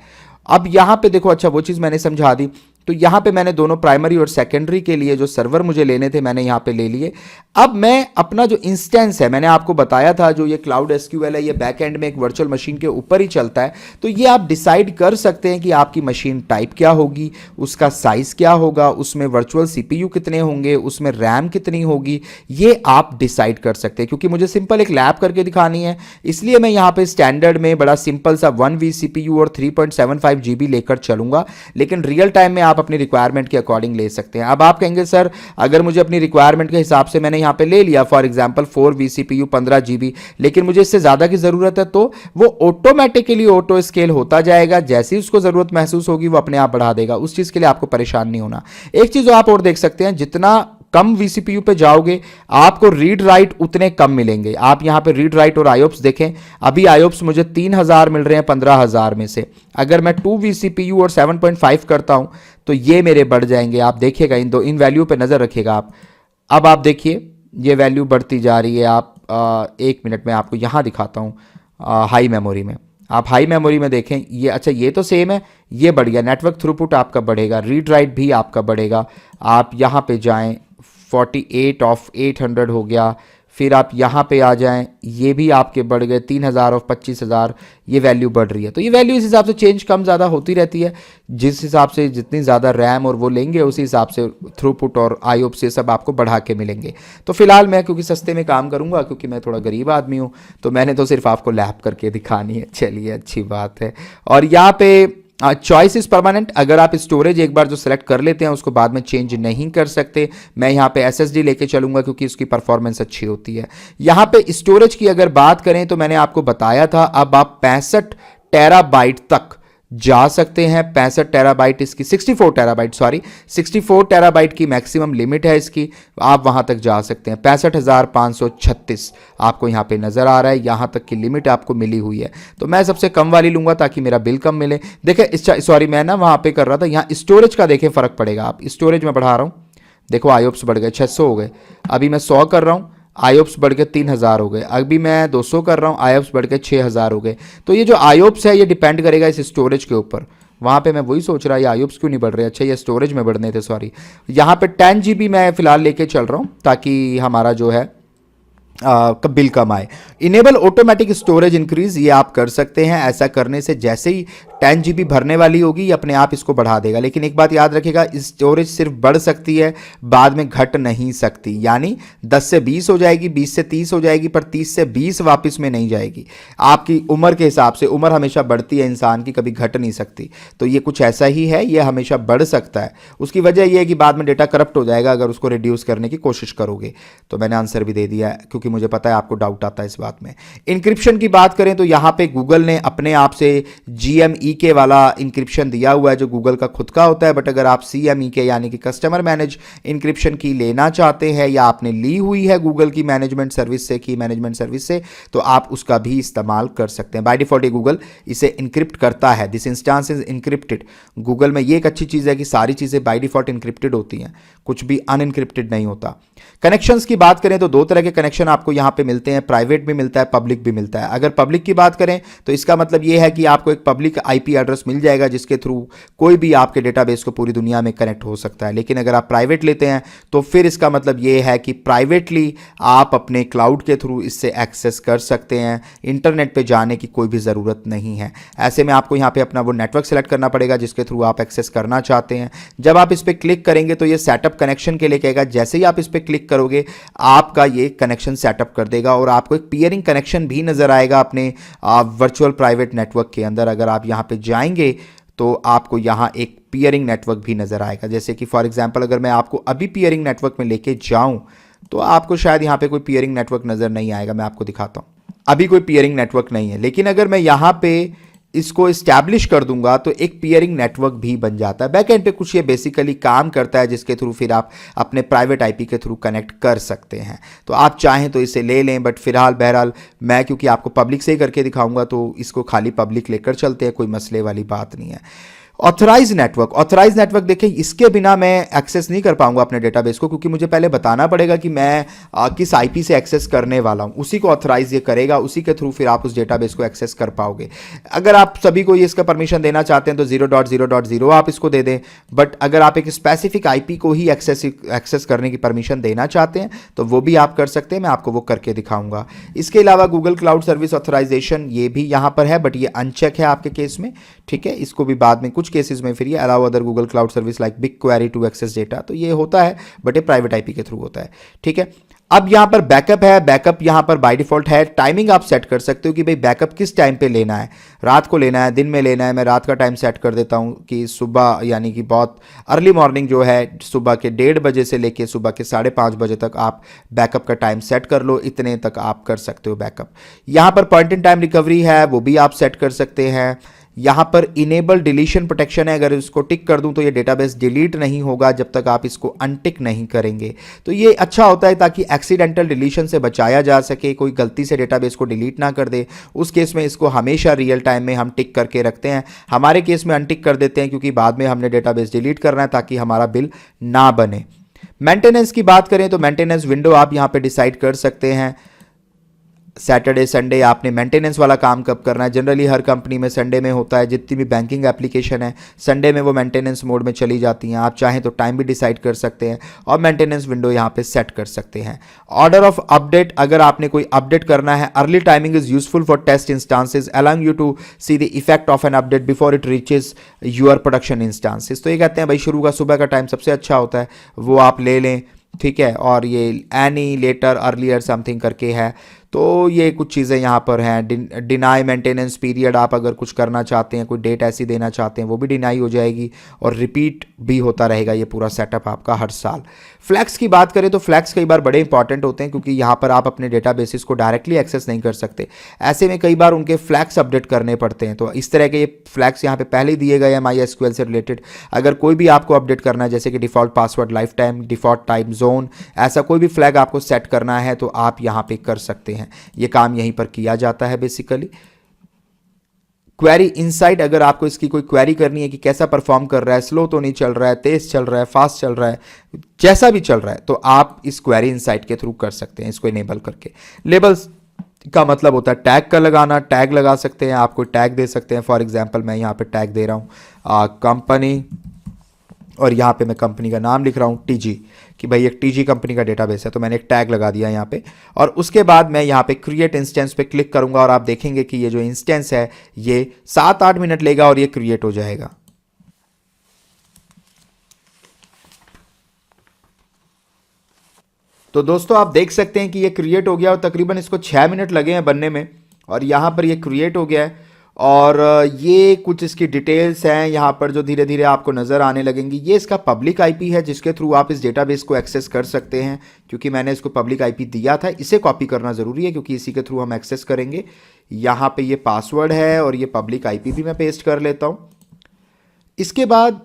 अब यहां पे देखो, अच्छा वो चीज मैंने समझा दी, तो यहाँ पे मैंने दोनों प्राइमरी और सेकेंडरी के लिए जो सर्वर मुझे लेने थे मैंने यहाँ पे ले लिए। अब मैं अपना जो इंस्टेंस है, मैंने आपको बताया था जो ये क्लाउड एसक्यूएल है ये बैक एंड में एक वर्चुअल मशीन के ऊपर ही चलता है, तो ये आप डिसाइड कर सकते हैं कि आपकी मशीन टाइप क्या होगी, उसका साइज क्या होगा, उसमें वर्चुअल सीपीयू कितने होंगे, उसमें रैम कितनी होगी, ये आप डिसाइड कर सकते हैं। क्योंकि मुझे सिंपल एक लैब करके दिखानी है, इसलिए मैं यहाँ पे स्टैंडर्ड में बड़ा सिंपल सा 1V CPU और 3.75 GB लेकर चलूंगा, लेकिन रियल टाइम में आप अपनी रिक्वायरमेंट के अकॉर्डिंग ले सकते हैं। अब आप कहेंगे सर अगर मुझे अपनी रिक्वायरमेंट के हिसाब से मैंने यहाँ पे ले लिया for example 4V CPU 15 GB, लेकिन मुझे इससे ज़्यादा की ज़रूरत है, तो वो ऑटोमेटिकली ऑटो स्केल होता जाएगा, जैसे ही उसको ज़रूरत महसूस होगी वो अपने आप बढ़ा देगा। उस चीज़ के लिए आपको परेशान नहीं होना। एक चीज़ आप और देख सकते हैं, जितना कम VCPU पे जाओगे आपको रीड राइट उतने कम मिलेंगे। आप यहाँ पे रीड राइट और आयोप्स देखें, अभी आयोप्स मुझे 3000 मिल रहे हैं 15000 में से। अगर मैं 2 VCPU और 7.5 करता हूँ तो ये मेरे बढ़ जाएंगे। आप देखिएगा इन वैल्यू पे नज़र रखिएगा आप। अब आप देखिए ये वैल्यू बढ़ती जा रही है। आप 1 मिनट में आपको यहाँ दिखाता हूँ हाई मेमोरी में। आप हाई मेमोरी में देखें ये, अच्छा ये तो सेम है, ये बढ़ गया। नेटवर्क थ्रूपुट आपका बढ़ेगा, रीड राइट भी आपका बढ़ेगा। आप यहाँ पे जाएं 48 ऑफ 800 हो गया, फिर आप यहाँ पे आ जाएं, ये भी आपके बढ़ गए 3000 ऑफ 25000, ये वैल्यू बढ़ रही है। तो ये वैल्यू इस हिसाब से चेंज कम ज़्यादा होती रहती है, जिस हिसाब से जितनी ज़्यादा रैम और वो लेंगे उसी हिसाब से थ्रूपुट और आईओप से सब आपको बढ़ा के मिलेंगे। तो फिलहाल मैं क्योंकि सस्ते में काम करूँगा, क्योंकि मैं थोड़ा गरीब आदमी हूँ, तो मैंने तो सिर्फ आपको लैब करके दिखानी है। चलिए अच्छी बात है। और यहाँ पे चॉइस इज परमानेंट। अगर आप स्टोरेज एक बार जो सेलेक्ट कर लेते हैं उसको बाद में चेंज नहीं कर सकते। मैं यहाँ पे SSD लेके चलूंगा क्योंकि उसकी परफॉर्मेंस अच्छी होती है। यहाँ पे स्टोरेज की अगर बात करें तो मैंने आपको बताया था, अब आप 65 टेराबाइट तक जा सकते हैं। 65 टेराबाइट इसकी 64 टेराबाइट की मैक्सिमम लिमिट है इसकी, आप वहां तक जा सकते हैं। 65,536 आपको यहाँ पे नज़र आ रहा है, यहाँ तक की लिमिट आपको मिली हुई है। तो मैं सबसे कम वाली लूँगा ताकि मेरा बिल कम मिले। देखें सॉरी मैं ना वहाँ पे कर रहा था, यहाँ स्टोरेज का देखें फ़र्क पड़ेगा। आप स्टोरेज में बढ़ा रहा हूँ, देखो आयोप्स बढ़ गए 600 हो गए। अभी मैं 100 कर रहा हूँ, आयोप्स बढ़ के 3000 हो गए। अभी मैं 200 कर रहा हूँ, आयोप्स बढ़ के 6000 हो गए। तो ये जो आयोप्स है ये डिपेंड करेगा इस स्टोरेज के ऊपर। वहाँ पे मैं वही सोच रहा ये आयोप्स क्यों नहीं बढ़ रहे। अच्छा ये स्टोरेज में बढ़ने थे, सॉरी। यहाँ पे 10 GB मैं फ़िलहाल लेके चल रहा हूँ ताकि हमारा जो है बिल कम आए। इनेबल ऑटोमेटिक स्टोरेज इंक्रीज, ये आप कर सकते हैं। ऐसा करने से जैसे ही 10 GB भरने वाली होगी ये अपने आप इसको बढ़ा देगा। लेकिन एक बात याद रखिएगा, स्टोरेज सिर्फ बढ़ सकती है, बाद में घट नहीं सकती। यानी 10 से 20 हो जाएगी, 20 से 30 हो जाएगी, पर 30 से 20 वापस में नहीं जाएगी। आपकी उम्र के हिसाब से, उम्र हमेशा बढ़ती है इंसान की, कभी घट नहीं सकती। तो ये कुछ ऐसा ही है, ये हमेशा बढ़ सकता है। उसकी वजह यह है कि बाद में डेटा करप्ट हो जाएगा अगर उसको रिड्यूस करने की कोशिश करोगे। तो मैंने आंसर भी दे दिया है क्योंकि मुझे पता है आपको डाउट आता है इस बात में। इंक्रिप्शन की बात करें तो यहाँ पे गूगल ने अपने आप से GMEK वाला इंक्रिप्शन दिया हुआ है जो गूगल का खुद का होता है। बट अगर आप CMEK यानी कि कस्टमर मैनेज इंक्रिप्शन की लेना चाहते हैं या आपने ली हुई है गूगल की मैनेजमेंट सर्विस से, की मैनेजमेंट सर्विस से, तो आप उसका भी इस्तेमाल कर सकते हैं। बाय डिफॉल्ट गूगल इसे इंक्रिप्ट करता है। This instance is encrypted. Google में ये एक अच्छी चीज़ है कि सारी चीज़ें बाय डिफॉल्ट इंक्रिप्टेड होती हैं, कुछ भी अनइंक्रिप्टेड नहीं होता। कनेक्शंस की बात करें तो दो तरह के कनेक्शन आपको यहाँ पे मिलते हैं, प्राइवेट भी मिलता है, पब्लिक भी मिलता है। अगर पब्लिक की बात करें तो इसका मतलब ये है कि आपको एक पब्लिक IP एड्रेस मिल जाएगा जिसके थ्रू कोई भी आपके डेटाबेस को पूरी दुनिया में कनेक्ट हो सकता है। लेकिन अगर आप प्राइवेट लेते हैं तो फिर इसका मतलब ये है कि प्राइवेटली आप अपने क्लाउड के थ्रू इससे एक्सेस कर सकते हैं, इंटरनेट पे जाने की कोई भी ज़रूरत नहीं है। ऐसे में आपको यहाँ पे अपना वो नेटवर्क सेलेक्ट करना पड़ेगा जिसके थ्रू आप एक्सेस करना चाहते हैं। जब आप इस पर क्लिक करेंगे तो ये सेटअप कनेक्शन के लिए कहेगा। जैसे ही आप इस पर क्लिक करोगे आपका ये कनेक्शन सेटअप कर देगा और आपको एक पीयरिंग कनेक्शन भी नज़र आएगा अपने वर्चुअल प्राइवेट नेटवर्क के अंदर। अगर आप यहाँ पे जाएंगे तो आपको यहाँ एक पीयरिंग नेटवर्क भी नज़र आएगा। जैसे कि फॉर एग्जांपल अगर मैं आपको अभी पीयरिंग नेटवर्क में लेके जाऊं तो आपको शायद यहाँ पे कोई पीयरिंग नेटवर्क नज़र नहीं आएगा। मैं आपको दिखाता हूँ, अभी कोई पीयरिंग नेटवर्क नहीं है। लेकिन अगर मैं यहाँ पे इसको इस्टेब्लिश कर दूंगा तो एक पीयरिंग नेटवर्क भी बन जाता है। बैकएंड पे कुछ ये बेसिकली काम करता है जिसके थ्रू फिर आप अपने प्राइवेट IP के थ्रू कनेक्ट कर सकते हैं। तो आप चाहें तो इसे ले लें, बट फिलहाल बहरहाल मैं क्योंकि आपको पब्लिक से ही करके दिखाऊंगा तो इसको खाली पब्लिक लेकर चलते हैं, कोई मसले वाली बात नहीं है। ऑथराइज नेटवर्क देखिए, इसके बिना मैं एक्सेस नहीं कर पाऊंगा अपने डेटाबेस को, क्योंकि मुझे पहले बताना पड़ेगा कि मैं किस आईपी से एक्सेस करने वाला हूं। उसी को ऑथराइज ये करेगा, उसी के थ्रू फिर आप उस डेटाबेस को एक्सेस कर पाओगे। अगर आप सभी को ये इसका परमिशन देना चाहते हैं तो 0.0.0 आप इसको दे दें, बट अगर आप एक स्पेसिफिक आईपी को ही एक्सेस करने की परमिशन देना चाहते हैं तो वो भी आप कर सकते हैं, मैं आपको वो करके दिखाऊंगा। इसके अलावा गूगल क्लाउड सर्विस ऑथराइजेशन ये भी यहाँ पर है, बट ये अनचेक है आपके केस में, ठीक है। इसको भी बाद में कुछ केसेस में फिर ये allow other Google cloud service like big query to access data, तो ये होता है, बट ये प्राइवेट आईपी के थ्रू होता है, ठीक है। अब यहां पर बैकअप है, बैकअप यहां पर बाय डिफॉल्ट है। टाइमिंग आप सेट कर सकते हो कि भाई बैकअप किस टाइम पे लेना है, रात को लेना है, दिन में लेना है। मैं रात का टाइम सेट कर देता हूं कि सुबह यानी कि बहुत अर्ली मॉर्निंग जो है, सुबह के 1:30 बजे से लेके सुबह के 5:30 बजे तक आप बैकअप का टाइम सेट कर लो, इतने तक आप कर सकते हो बैकअप। यहां पर पॉइंट इन टाइम रिकवरी है, वो भी आप सेट कर सकते हैं। यहाँ पर इनेबल डिलीशन प्रोटेक्शन है, अगर इसको टिक कर दूं तो ये डेटाबेस डिलीट नहीं होगा जब तक आप इसको अनटिक नहीं करेंगे। तो ये अच्छा होता है ताकि एक्सीडेंटल डिलीशन से बचाया जा सके, कोई गलती से डेटाबेस को डिलीट ना कर दे। उस केस में इसको हमेशा रियल टाइम में हम टिक करके रखते हैं। हमारे केस में अनटिक कर देते हैं क्योंकि बाद में हमने डेटाबेस डिलीट करना है ताकि हमारा बिल ना बने। मेंटेनेंस की बात करें तो मेंटेनेंस विंडो आप यहाँ पे डिसाइड कर सकते हैं। सैटरडे संडे आपने मेंटेनेंस वाला काम कब करना है, जनरली हर कंपनी में संडे में होता है। जितनी भी बैंकिंग एप्लीकेशन है संडे में वो मेंटेनेंस मोड में चली जाती हैं। आप चाहें तो टाइम भी डिसाइड कर सकते हैं और मेंटेनेंस विंडो यहाँ पे सेट कर सकते हैं। ऑर्डर ऑफ अपडेट, अगर आपने कोई अपडेट करना है, early timing is useful for test instances allowing you to see the effect of an update before it reaches your production instances. तो ये कहते हैं भाई शुरू का सुबह का टाइम सबसे अच्छा होता है, वो आप ले लें, ठीक है। और ये एनी लेटर अर्लियर समथिंग करके है, तो ये कुछ चीज़ें यहाँ पर हैं। डिनाई मेंटेनेंस पीरियड, आप अगर कुछ करना चाहते हैं, कोई डेट ऐसी देना चाहते हैं, वो भी डिनाई हो जाएगी और रिपीट भी होता रहेगा ये पूरा सेटअप आपका हर साल। फ्लैग्स की बात करें तो फ्लैग्स कई बार बड़े इंपॉर्टेंट होते हैं क्योंकि यहाँ पर आप अपने डेटाबेसिस को डायरेक्टली एक्सेस नहीं कर सकते। ऐसे में कई बार उनके फ्लैग्स अपडेट करने पड़ते हैं, तो इस तरह के ये फ्लैग्स यहाँ पे पहले दिए गए हैं MySQL से रिलेटेड। अगर कोई भी आपको अपडेट करना है जैसे कि default password life time, default time zone, ऐसा कोई भी फ्लैग आपको सेट करना है तो आप यहाँ पे कर सकते हैं। ये काम यहीं पर किया जाता है बेसिकली। क्वेरी इनसाइट, अगर आपको इसकी कोई क्वेरी करनी है कि कैसा परफॉर्म कर रहा है, स्लो तो नहीं चल रहा है, तेज चल रहा है, फास्ट चल रहा है, जैसा भी चल रहा है, तो आप इस क्वेरी इनसाइट के थ्रू कर सकते हैं इसको इनेबल करके। लेबल्स का मतलब होता है टैग का लगाना, टैग लगा सकते हैं, आप कोई टैग दे सकते हैं। फॉर एग्जांपल मैं यहाँ पे टैग दे रहा हूँ कंपनी, और यहाँ पे मैं कंपनी का नाम लिख रहा हूँ TG, कि भाई एक TG कंपनी का डेटाबेस है, तो मैंने एक टैग लगा दिया यहाँ पे। और उसके बाद मैं यहाँ पे क्रिएट इंस्टेंस पे क्लिक करूँगा और आप देखेंगे कि ये जो इंस्टेंस है ये 7-8 मिनट लेगा और ये क्रिएट हो जाएगा। तो दोस्तों आप देख सकते हैं कि ये क्रिएट हो गया और तकरीबन इसको 6 मिनट लगे हैं बनने में, और यहाँ पर ये क्रिएट हो गया है। और ये कुछ इसकी डिटेल्स हैं यहाँ पर जो धीरे धीरे आपको नज़र आने लगेंगी। ये इसका पब्लिक आईपी है जिसके थ्रू आप इस डेटाबेस को एक्सेस कर सकते हैं। क्योंकि मैंने इसको पब्लिक आईपी दिया था, इसे कॉपी करना ज़रूरी है क्योंकि इसी के थ्रू हम एक्सेस करेंगे। यहाँ पे ये पासवर्ड है और ये पब्लिक आईपी भी मैं पेस्ट कर लेता हूँ। इसके बाद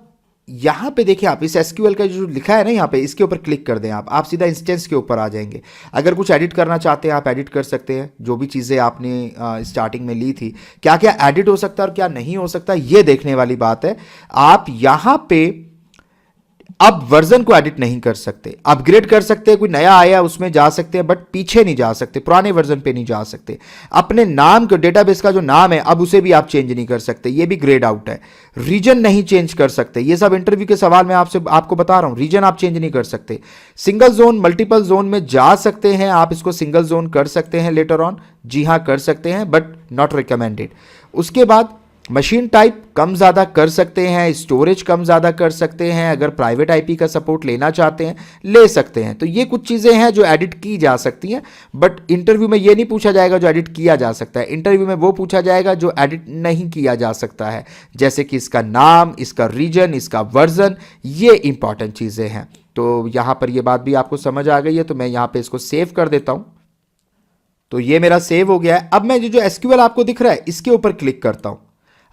यहाँ पे देखिए आप इस SQL का जो लिखा है ना यहाँ पे, इसके ऊपर क्लिक कर दें आप सीधा इंस्टेंस के ऊपर आ जाएंगे। अगर कुछ एडिट करना चाहते हैं आप एडिट कर सकते हैं, जो भी चीज़ें आपने स्टार्टिंग में ली थी, क्या क्या एडिट हो सकता है और क्या नहीं हो सकता ये देखने वाली बात है। आप यहाँ पे अब वर्जन को एडिट नहीं कर सकते, अपग्रेड कर सकते हैं, कोई नया आया उसमें जा सकते हैं, बट पीछे नहीं जा सकते, पुराने वर्जन पे नहीं जा सकते। अपने नाम को, डेटाबेस का जो नाम है अब उसे भी आप चेंज नहीं कर सकते, ये भी ग्रेड आउट है। रीजन नहीं चेंज कर सकते, ये सब इंटरव्यू के सवाल में आपको बता रहा हूं, रीजन आप चेंज नहीं कर सकते। सिंगल जोन मल्टीपल जोन में जा सकते हैं, आप इसको सिंगल जोन कर सकते हैं लेटर ऑन, जी हाँ कर सकते हैं, बट नॉट रिकमेंडेड। उसके बाद मशीन टाइप कम ज़्यादा कर सकते हैं, स्टोरेज कम ज़्यादा कर सकते हैं, अगर प्राइवेट आईपी का सपोर्ट लेना चाहते हैं ले सकते हैं। तो ये कुछ चीज़ें हैं जो एडिट की जा सकती हैं, बट इंटरव्यू में ये नहीं पूछा जाएगा जो एडिट किया जा सकता है। इंटरव्यू में वो पूछा जाएगा जो एडिट नहीं किया जा सकता है, जैसे कि इसका नाम, इसका रीजन, इसका वर्जन, ये इंपॉर्टेंट चीज़ें हैं। तो यहाँ पर ये बात भी आपको समझ आ गई है, तो मैं यहाँ पर इसको सेव कर देता हूँ। तो ये मेरा सेव हो गया है। अब मैं जो SQL आपको दिख रहा है इसके ऊपर क्लिक करता हूँ।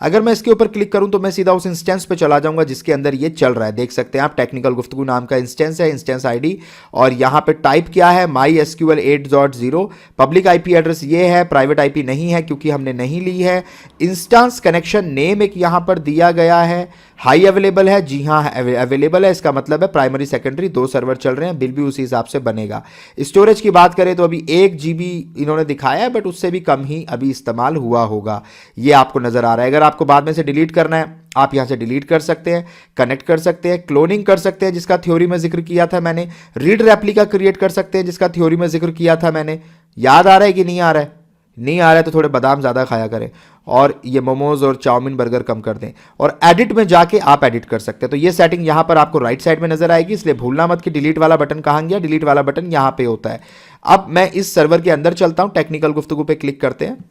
अगर मैं इसके ऊपर क्लिक करूं तो मैं सीधा उस इंस्टेंस पे चला जाऊंगा जिसके अंदर ये चल रहा है। देख सकते हैं आप, टेक्निकल गुफ्तगू नाम का इंस्टेंस है, इंस्टेंस आईडी, और यहां पे टाइप क्या है, MySQL 8.0। पब्लिक आईपी एड्रेस ये है, प्राइवेट आईपी नहीं है क्योंकि हमने नहीं ली है। इंस्टेंस कनेक्शन नेम एक यहां पर दिया गया है। हाई अवेलेबल है, जी हाँ अवेलेबल है, इसका मतलब है प्राइमरी सेकेंडरी 2 सर्वर चल रहे हैं, बिल भी उसी हिसाब से बनेगा। स्टोरेज की बात करें तो अभी 1 GB इन्होंने दिखाया है, बट उससे भी कम ही अभी इस्तेमाल हुआ होगा, ये आपको नजर आ रहा है। अगर आपको बाद में से डिलीट करना है, आप यहां से डिलीट कर सकते हैं, कनेक्ट कर सकते हैं, क्लोनिंग कर सकते हैं जिसका थ्योरी में जिक्र किया था मैंने, रीड रेप्लिका क्रिएट कर सकते हैं जिसका थ्योरी में जिक्र किया था मैंने। याद आ रहा है कि नहीं आ रहा है? नहीं आ रहा है तो थोड़े बादाम ज़्यादा खाया करें, और ये मोमोज और चाउमीन बर्गर कम कर दें, और एडिट में जाके आप एडिट कर सकते हैं। तो ये सेटिंग यहां पर आपको राइट साइड में नजर आएगी, इसलिए भूलना मत कि डिलीट वाला बटन कहां गया। डिलीट वाला बटन यहां पे होता है। अब मैं इस सर्वर के अंदर चलता हूं, टेक्निकल गुफ्तगू पे क्लिक करते हैं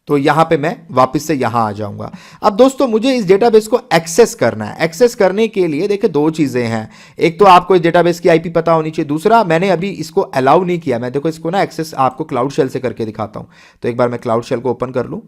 तो यहां पे मैं वापस से यहां आ जाऊंगा। अब दोस्तों मुझे इस डेटाबेस को एक्सेस करना है। एक्सेस करने के लिए देखिए 2 चीजें हैं, एक तो आपको इस डेटाबेस की आईपी पता होनी चाहिए, दूसरा मैंने अभी इसको अलाउ नहीं किया। मैं देखो इसको ना एक्सेस आपको क्लाउड शेल से करके दिखाता हूं। तो एक बार मैं क्लाउड शेल को ओपन कर लूं,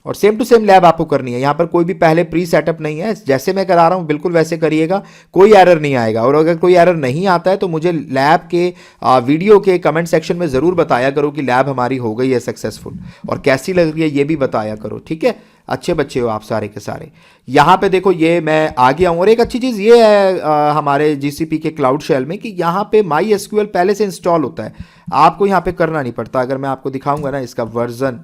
और सेम टू सेम लैब आपको करनी है। यहां पर कोई भी पहले प्री सेटअप नहीं है, जैसे मैं करा रहा हूं बिल्कुल वैसे करिएगा, कोई एरर नहीं आएगा। और अगर कोई एरर नहीं आता है तो मुझे लैब के वीडियो के कमेंट सेक्शन में जरूर बताया करो कि लैब हमारी हो गई है सक्सेसफुल, और कैसी लग रही है ये भी बताया करो, ठीक है। अच्छे बच्चे हो आप सारे के सारे। यहां पे देखो ये मैं आ गया हूं, और एक अच्छी चीज ये है हमारे जीसीपी के क्लाउड शेल में कि यहां पे MySQL पहले से इंस्टॉल होता है, आपको यहां पे करना नहीं पड़ता। अगर मैं आपको दिखाऊंगा ना इसका वर्जन,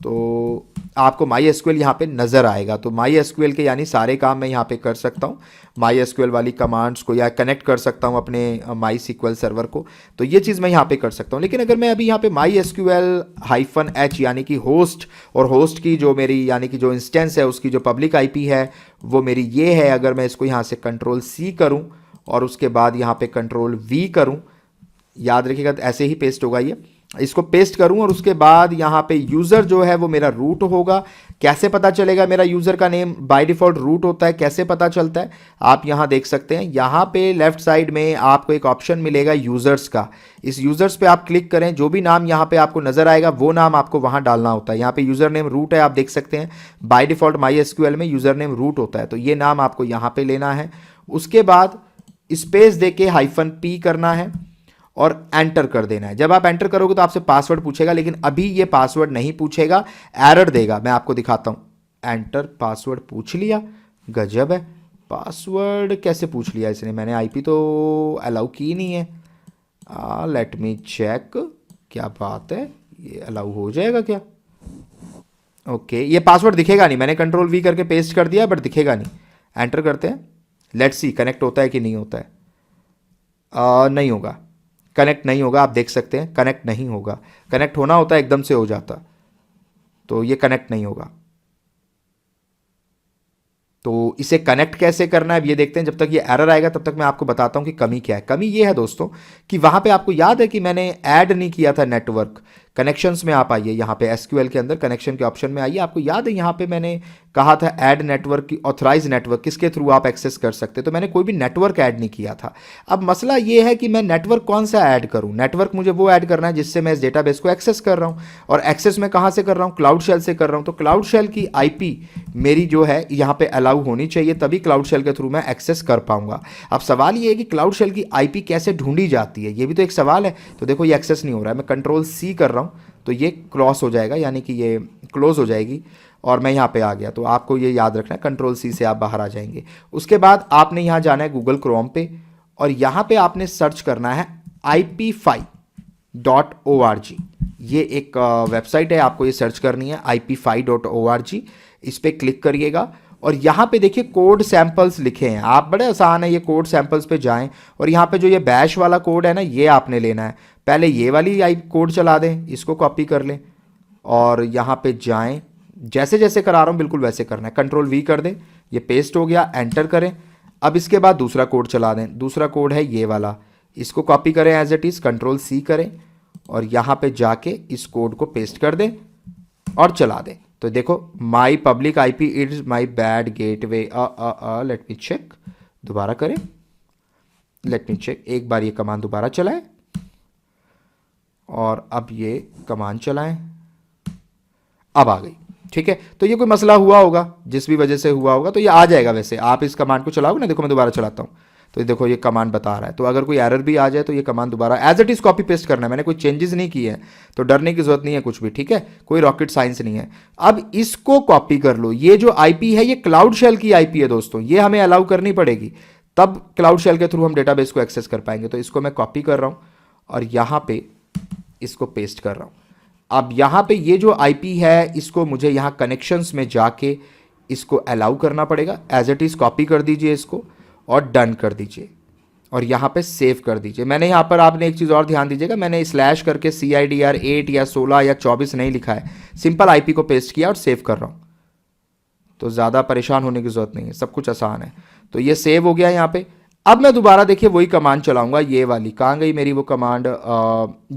तो आपको MySQL यहाँ पे नज़र आएगा। तो MySQL के यानी सारे काम मैं यहाँ पे कर सकता हूँ, MySQL वाली कमांड्स को, या कनेक्ट कर सकता हूँ अपने MySQL सर्वर को। तो ये चीज़ मैं यहाँ पे कर सकता हूँ। लेकिन अगर मैं अभी यहाँ पे MySQL-H यानी कि होस्ट, और होस्ट की जो मेरी यानी कि जो इंस्टेंस है उसकी जो पब्लिक आईपी है वो मेरी ये है। अगर मैं इसको यहाँ से Ctrl+C करूँ और उसके बाद यहाँ पे Ctrl+V करूँ, याद रखिएगा ऐसे ही पेस्ट होगा ये, इसको पेस्ट करूं और उसके बाद यहां पे यूजर जो है वो मेरा रूट होगा। कैसे पता चलेगा? मेरा यूजर का नेम बाय डिफॉल्ट रूट होता है। कैसे पता चलता है? आप यहां देख सकते हैं, यहां पे लेफ्ट साइड में आपको एक ऑप्शन मिलेगा यूजर्स का। इस यूजर्स पे आप क्लिक करें, जो भी नाम यहां पे आपको नजर आएगा वो नाम आपको वहां डालना होता है। यहां पे यूजर नेम रूट है, आप देख सकते हैं बाय डिफॉल्ट MySQL में यूजर नेम रूट होता है, तो ये नाम आपको यहां पे लेना है। उसके बाद स्पेस देके -P करना है और एंटर कर देना है। जब आप एंटर करोगे तो आपसे पासवर्ड पूछेगा, लेकिन अभी ये पासवर्ड नहीं पूछेगा, एरर देगा। मैं आपको दिखाता हूं। एंटर पासवर्ड पूछ लिया, गजब है। पासवर्ड कैसे पूछ लिया इसने? मैंने आईपी तो अलाउ की नहीं है। लेट मी चेक, क्या बात है, ये अलाउ हो जाएगा क्या? ओके, ये पासवर्ड दिखेगा नहीं, मैंने Ctrl+V करके पेस्ट कर दिया बट दिखेगा नहीं। एंटर करते हैं, लेट्स सी कनेक्ट होता है कि नहीं होता है। नहीं होगा, कनेक्ट नहीं होगा। आप देख सकते हैं कनेक्ट नहीं होगा। कनेक्ट होना होता है एकदम से हो जाता, तो ये कनेक्ट नहीं होगा। तो इसे कनेक्ट कैसे करना है अब ये देखते हैं। जब तक ये एरर आएगा तब तक मैं आपको बताता हूं कि कमी क्या है। कमी ये है दोस्तों कि वहां पे आपको याद है कि मैंने ऐड नहीं किया था नेटवर्क। कनेक्शंस में आप आइए, यहाँ पे एसक्यूएल के अंदर कनेक्शन के ऑप्शन में आइए। आपको याद है यहाँ पे मैंने कहा था ऐड नेटवर्क की ऑथराइज नेटवर्क किसके थ्रू आप एक्सेस कर सकते, तो मैंने कोई भी नेटवर्क ऐड नहीं किया था। अब मसला ये है कि मैं नेटवर्क कौन सा ऐड करूं। नेटवर्क मुझे वो ऐड करना है जिससे मैं इस डेटाबेस को एक्सेस कर रहा हूं, और एक्सेस मैं कहां से कर रहा हूं? क्लाउड शेल से कर रहा हूं। तो क्लाउड शेल की आईपी मेरी जो है यहाँ पे अलाउ होनी चाहिए, तभी क्लाउड शेल के थ्रू मैं एक्सेस कर पाऊंगा। अब सवाल ये है कि क्लाउड शेल की आईपी कैसे ढूंढी जाती है, ये भी तो एक सवाल है। तो देखो ये एक्सेस नहीं हो रहा है, मैं Ctrl+C कर रहा हूं तो ये क्रॉस हो जाएगा, यानी कि ये क्लोज हो जाएगी और मैं यहाँ पे आ गया। तो आपको ये याद रखना है, Ctrl+C से आप बाहर आ जाएंगे। उसके बाद आपने यहाँ जाना है गूगल क्रोम पे, और यहाँ पे आपने सर्च करना है ip5.org। ये एक वेबसाइट है, आपको ये सर्च करनी है ip5.org। इस पर क्लिक करिएगा और यहाँ पे देखिए कोड सैंपल्स लिखे हैं। आप बड़े आसान है, ये कोड सैंपल्स पे जाएं और यहाँ पे जो ये बैश वाला कोड है ना, ये आपने लेना है। पहले ये वाली आई कोड चला दें, इसको कॉपी कर लें और यहाँ पे जाएं। जैसे जैसे करा रहा हूँ बिल्कुल वैसे करना है। Ctrl+V कर दें, ये पेस्ट हो गया, एंटर करें। अब इसके बाद दूसरा कोड चला दें। दूसरा कोड है ये वाला, इसको कॉपी करें एज इट इज़, Ctrl+C करें और यहाँ पे जाके इस कोड को पेस्ट कर दें और चला दें। तो देखो my public IP is my bad gateway. Let me check, दोबारा करें, लेट मी चेक। एक बार ये कमांड दोबारा चलाएं और अब ये कमांड चलाएं, अब आ गई। ठीक है, तो ये कोई मसला हुआ होगा, जिस भी वजह से हुआ होगा, तो ये आ जाएगा। वैसे आप इस कमांड को चलाओगे ना, देखो मैं दोबारा चलाता हूँ तो ये देखो ये कमांड बता रहा है। तो अगर कोई एरर भी आ जाए तो ये कमांड दोबारा as it is copy paste करना है, मैंने कोई चेंजेस नहीं किए हैं, तो डरने की जरूरत नहीं है कुछ भी, ठीक है, कोई रॉकेट साइंस नहीं है। अब इसको कॉपी कर लो, ये जो आईपी है ये क्लाउड शेल की आईपी है दोस्तों, ये हमें अलाउ करनी पड़ेगी, तब क्लाउड शेल के थ्रू हम डेटाबेस को एक्सेस कर पाएंगे। तो इसको मैं कॉपी कर रहा हूँ और यहाँ पे इसको पेस्ट कर रहा हूँ। अब यहाँ पे ये जो आईपी है इसको मुझे यहाँ कनेक्शंस में जाके इसको अलाउ करना पड़ेगा। एज इट इज़ कॉपी कर दीजिए इसको और डन कर दीजिए और यहाँ पे सेव कर दीजिए। मैंने यहाँ पर, आपने एक चीज़ और ध्यान दीजिएगा, मैंने स्लैश करके CIDR 8 या 16 या 24 नहीं लिखा है, सिंपल आईपी को पेस्ट किया और सेव कर रहा हूँ। तो ज़्यादा परेशान होने की ज़रूरत नहीं है, सब कुछ आसान है। तो ये सेव हो गया यहाँ पे। अब मैं दोबारा देखिए वही कमांड चलाऊंगा, ये वाली, कहाँ गई मेरी वो कमांड,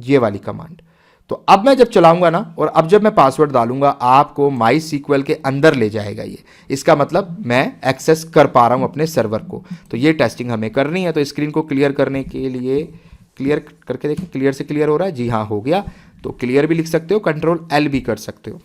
ये वाली कमांड। तो अब मैं जब चलाऊंगा ना, और अब जब मैं पासवर्ड डालूंगा, आपको MySQL के अंदर ले जाएगा ये। इसका मतलब मैं एक्सेस कर पा रहा हूं अपने सर्वर को। तो ये टेस्टिंग हमें करनी है। तो स्क्रीन को क्लियर करने के लिए क्लियर करके देखें, क्लियर से क्लियर हो रहा है, जी हाँ हो गया। तो क्लियर भी लिख सकते हो, Ctrl L भी कर सकते हो।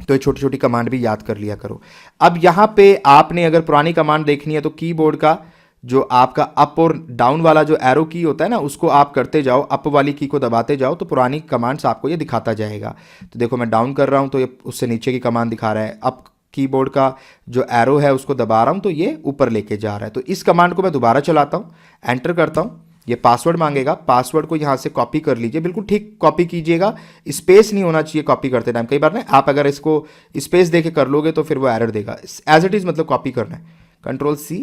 तो ये छोटी छोटी कमांड भी याद कर लिया करो। अब यहाँ पे आपने अगर पुरानी कमांड देखनी है तो कीबोर्ड का जो आपका अप और डाउन वाला जो एरो की होता है ना, उसको आप करते जाओ, अप वाली की को दबाते जाओ तो पुरानी कमांड्स आपको ये दिखाता जाएगा। तो देखो मैं डाउन कर रहा हूँ तो ये उससे नीचे की कमांड दिखा रहा है। अप कीबोर्ड का जो एरो है उसको दबा रहा हूँ तो ये ऊपर लेके जा रहा है। तो इस कमांड को मैं दोबारा चलाता हूँ, एंटर करता हूँ, ये पासवर्ड मांगेगा, पासवर्ड को यहाँ से कॉपी कर लीजिए, बिल्कुल ठीक कॉपी कीजिएगा, स्पेस नहीं होना चाहिए कॉपी करते टाइम। कई बार ना आप अगर इसको स्पेस देके कर लोगे तो फिर वो एरर देगा। एज इट इज़ मतलब कॉपी करना है, Ctrl+C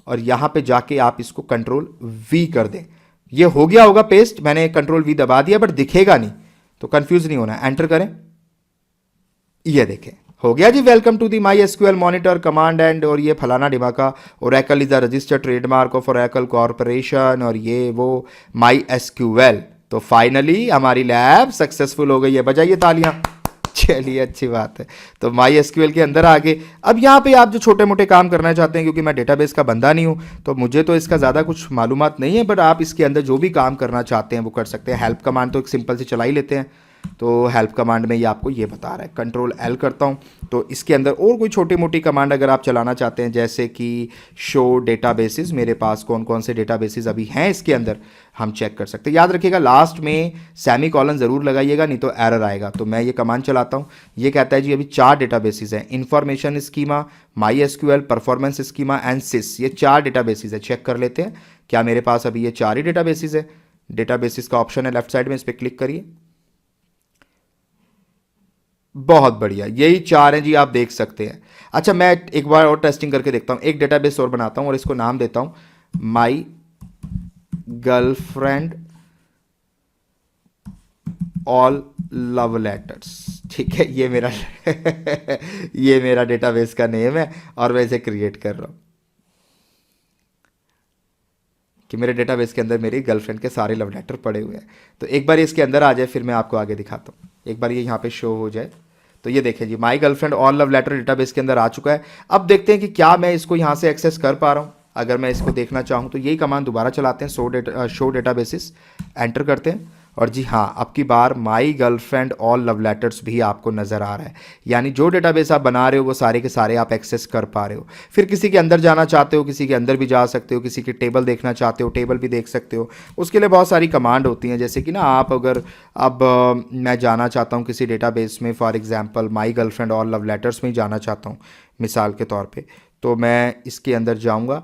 और यहाँ पे जाके आप इसको Ctrl+V कर दें। ये हो गया होगा पेस्ट, मैंने Ctrl+V दबा दिया बट दिखेगा नहीं, तो कंफ्यूज नहीं होना, एंटर करें, ये देखें हो गया जी। Welcome to the MySQL monitor command and, और ये फलाना डिमाका, Oracle is the registered trademark of Oracle Corporation, और ये वो MySQL। तो फाइनली हमारी लैब सक्सेसफुल हो गई है, बजाइए तालियां। चलिए अच्छी बात है। तो MySQL के अंदर आगे, अब यहाँ पे आप जो छोटे मोटे काम करना चाहते हैं, क्योंकि मैं डेटाबेस का बंदा नहीं हूँ तो मुझे तो इसका ज़्यादा कुछ मालूमात नहीं है, बट आप इसके अंदर जो भी काम करना चाहते हैं वो कर सकते हैं। हेल्प कमांड तो एक सिंपल से चला ही लेते हैं। तो हेल्प कमांड में ये आपको ये बता रहा है, Ctrl+L करता हूँ। तो इसके अंदर और कोई छोटी मोटी कमांड अगर आप चलाना चाहते हैं, जैसे कि शो डेटाबेसेस, मेरे पास कौन कौन से डेटाबेसेस अभी हैं इसके अंदर हम चेक कर सकते हैं। याद रखिएगा लास्ट में सेमीकोलन ज़रूर लगाइएगा, नहीं तो एरर आएगा। तो मैं ये कमांड चलाता हूँ, ये कहता है जी अभी 4 डेटाबेसेस हैं, information schema, MySQL, performance schema and sys, ये 4 डेटाबेसेस है। चेक कर लेते हैं क्या मेरे पास अभी ये 4 ही डेटाबेसेस है। डेटाबेसेस का ऑप्शन है लेफ्ट साइड में, इस पर क्लिक करिए। बहुत बढ़िया, यही 4 हैं जी, आप देख सकते हैं। अच्छा मैं एक बार और टेस्टिंग करके देखता हूँ, एक डेटाबेस और बनाता हूँ और इसको नाम देता हूँ माई गर्लफ्रेंड ऑल लव लेटर्स। ठीक है, ये मेरा ये मेरा डेटाबेस का नेम है और मैं इसे क्रिएट कर रहा हूँ कि मेरे डेटाबेस के अंदर मेरी गर्लफ्रेंड के सारे लव लेटर पड़े हुए हैं। तो एक बार इसके अंदर आ जाए फिर मैं आपको आगे दिखाता हूँ। एक बार ये यहाँ पे शो हो जाए तो ये देखें जी, my girlfriend all love letter database के अंदर आ चुका है। अब देखते हैं कि क्या मैं इसको यहाँ से एक्सेस कर पा रहा हूँ। अगर मैं इसको देखना चाहूँ तो यही कमांड दोबारा चलाते हैं, शो डेटाबेसिस, एंटर करते हैं और जी हाँ, अब की बार my girlfriend all love letters भी आपको नज़र आ रहा है। यानी जो डेटाबेस आप बना रहे हो वो सारे के सारे आप एक्सेस कर पा रहे हो। फिर किसी के अंदर जाना चाहते हो, किसी के अंदर भी जा सकते हो, किसी की टेबल देखना चाहते हो, टेबल भी देख सकते हो। उसके लिए बहुत सारी कमांड होती हैं, जैसे कि ना आप अगर अब मैं जाना चाहता हूँ किसी डेटाबेस में, for example my girlfriend all love letters में ही जाना चाहता हूँ मिसाल के तौर पे, तो मैं इसके अंदर जाऊँगा,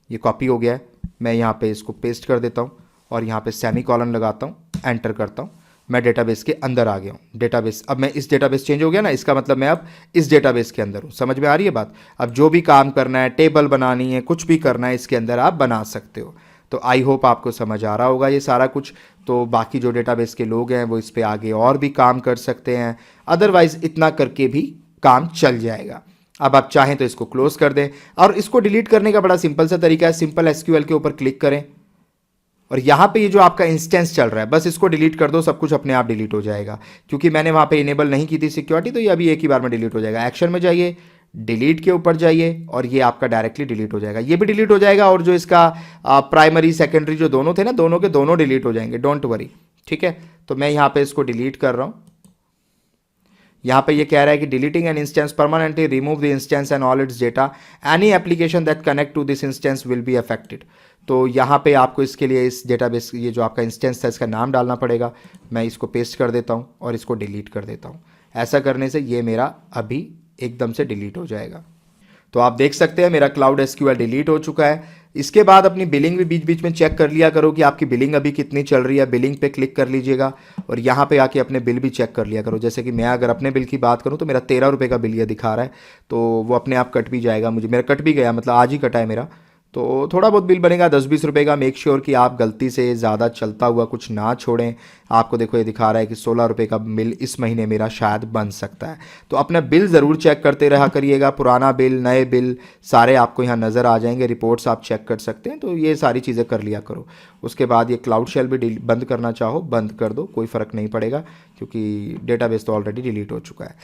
ये कॉपी हो गया है, मैं यहाँ पे इसको पेस्ट कर देता हूँ और यहाँ पे सेमीकोलन लगाता हूँ, एंटर करता हूँ, मैं डेटाबेस के अंदर आ गया हूँ। डेटाबेस, अब मैं इस डेटाबेस चेंज हो गया ना, इसका मतलब मैं अब इस डेटाबेस के अंदर हूँ। समझ में आ रही है बात? अब जो भी काम करना है, टेबल बनानी है, कुछ भी करना है, इसके अंदर आप बना सकते हो। तो आई होप आपको समझ आ रहा होगा ये सारा कुछ। तो बाकी जो डेटाबेस के लोग हैं वो इस पर आगे और भी काम कर सकते हैं, अदरवाइज इतना करके भी काम चल जाएगा। अब आप चाहें तो इसको क्लोज कर दें और इसको डिलीट करने का बड़ा सिंपल सा तरीका है, सिंपल SQL के ऊपर क्लिक करें और यहाँ पे ये जो आपका इंस्टेंस चल रहा है बस इसको डिलीट कर दो, सब कुछ अपने आप डिलीट हो जाएगा। क्योंकि मैंने वहाँ पे इनेबल नहीं की थी सिक्योरिटी, तो ये अभी एक ही बार में डिलीट हो जाएगा। एक्शन में जाइए, डिलीट के ऊपर जाइए और ये आपका डायरेक्टली डिलीट हो जाएगा। ये भी डिलीट हो जाएगा और जो इसका प्राइमरी सेकेंडरी जो दोनों थे ना, दोनों के दोनों डिलीट हो जाएंगे, डोंट वरी। ठीक है, तो मैं यहाँ पे इसको डिलीट कर रहा हूँ। यहाँ पे ये कह रहा है कि deleting an instance permanently remove the instance and all its data, any application that connect to this instance will be affected. तो यहाँ पे आपको इसके लिए इस डेटाबेस, ये जो आपका इंस्टेंस था, इसका नाम डालना पड़ेगा। मैं इसको पेस्ट कर देता हूँ और इसको डिलीट कर देता हूँ। ऐसा करने से ये मेरा अभी एकदम से डिलीट हो जाएगा। तो आप देख सकते हैं मेरा क्लाउड एसक्यूएल डिलीट हो चुका है। इसके बाद अपनी बिलिंग भी बीच बीच में चेक कर लिया करो कि आपकी बिलिंग अभी कितनी चल रही है। बिलिंग पे क्लिक कर लीजिएगा और यहाँ पे आके अपने बिल भी चेक कर लिया करो। जैसे कि मैं अगर अपने बिल की बात करूँ तो मेरा 13 रुपये का बिल ये दिखा रहा है, तो वो अपने आप कट भी जाएगा। मेरा कट भी गया, मतलब आज ही कटा है मेरा। तो थोड़ा बहुत बिल बनेगा 10-20 रुपये का। मेक श्योर कि आप गलती से ज़्यादा चलता हुआ कुछ ना छोड़ें। आपको देखो ये दिखा रहा है कि 16 रुपये का बिल इस महीने मेरा शायद बन सकता है। तो अपना बिल ज़रूर चेक करते रहा करिएगा। पुराना बिल, नए बिल सारे आपको यहाँ नज़र आ जाएंगे। रिपोर्ट्स आप चेक कर सकते हैं। तो ये सारी चीज़ें कर लिया करो। उसके बाद ये क्लाउड शेल भी बंद करना चाहो बंद कर दो, कोई फ़र्क नहीं पड़ेगा, क्योंकि डेटाबेस तो ऑलरेडी डिलीट हो चुका है।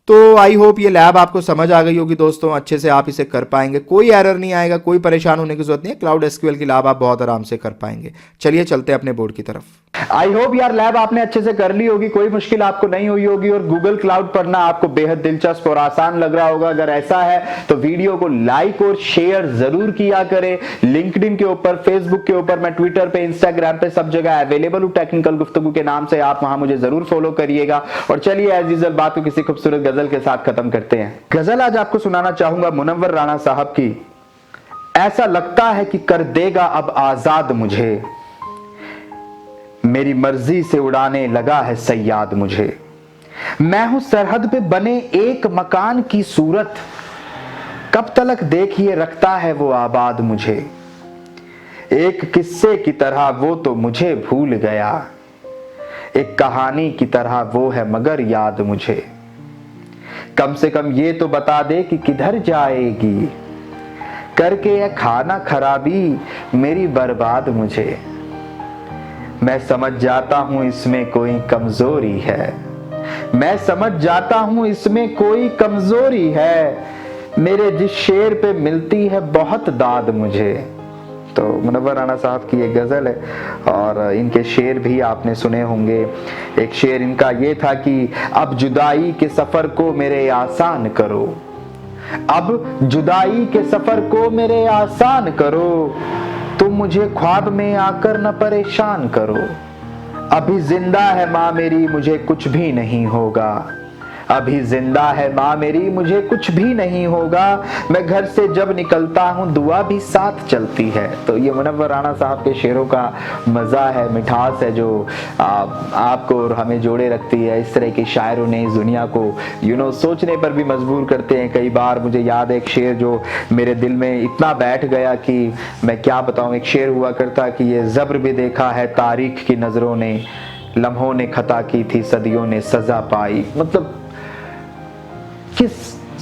तो आई होप ये लैब आपको समझ आ गई होगी दोस्तों। अच्छे से आप इसे कर पाएंगे, कोई एरर नहीं आएगा, कोई परेशान होने की जरूरत नहीं है। क्लाउड एसक्यूएल की लैब आप बहुत आराम से कर पाएंगे। चलिए चलते हैं अपने बोर्ड की तरफ। आई होप यार लैब आपने अच्छे से कर ली होगी, कोई मुश्किल आपको नहीं हुई होगी और गूगल क्लाउड पढ़ना आपको बेहद दिलचस्प और आसान लग रहा होगा। अगर ऐसा है तो वीडियो को लाइक और शेयर जरूर किया करें। लिंक्डइन के ऊपर, फेसबुक के ऊपर, मैं ट्विटर पे, इंस्टाग्राम पे सब जगह अवेलेबल हूं टेक्निकल गुफ्तगू के नाम से। आप वहां मुझे जरूर फॉलो करिएगा। और चलिए एज यूजुअल बात को किसी खूबसूरत गजल के साथ खत्म करते हैं। गजल आज आपको सुनाना चाहूंगा मुनव्वर राणा साहब की। ऐसा लगता है कि कर देगा अब आजाद मुझे, मेरी मर्जी से उड़ाने लगा है सयाद मुझे। मैं हूं सरहद पे बने एक मकान की सूरत, कब तलक देखिए रखता है वो आबाद मुझे। एक किस्से की तरह वो तो मुझे भूल गया, एक कहानी की तरह वो है मगर याद मुझे। कम से कम ये तो बता दे कि किधर जाएगी, करके यह खाना खराबी मेरी बर्बाद मुझे। मैं समझ जाता हूं इसमें कोई कमजोरी है, मैं समझ जाता हूं इसमें कोई कमजोरी है। मेरे जिस शेर पे मिलती है बहुत दाद मुझे। तो मुनव्वर राणा साहब की एक गजल है और इनके शेर भी आपने सुने होंगे। एक शेर इनका ये था कि अब जुदाई के सफर को मेरे आसान करो, अब जुदाई के सफर को मेरे आसान करो, तुम मुझे ख्वाब में आकर न परेशान करो। अभी जिंदा है माँ मेरी मुझे कुछ भी नहीं होगा, अभी जिंदा है माँ मेरी मुझे कुछ भी नहीं होगा। मैं घर से जब निकलता हूँ दुआ भी साथ चलती है। तो ये मुनव्वर राणा साहब के शेरों का मज़ा है, मिठास है, जो आपको और हमें जोड़े रखती है। इस तरह के शायरों ने इस दुनिया को सोचने पर भी मजबूर करते हैं कई बार। मुझे याद है एक शेर जो मेरे दिल में इतना बैठ गया कि मैं क्या बताऊँ। एक शेर हुआ करता कि ये ज़ब्र भी देखा है तारीख की नज़रों ने, लम्हों ने खता की थी सदियों ने सज़ा पाई। मतलब किस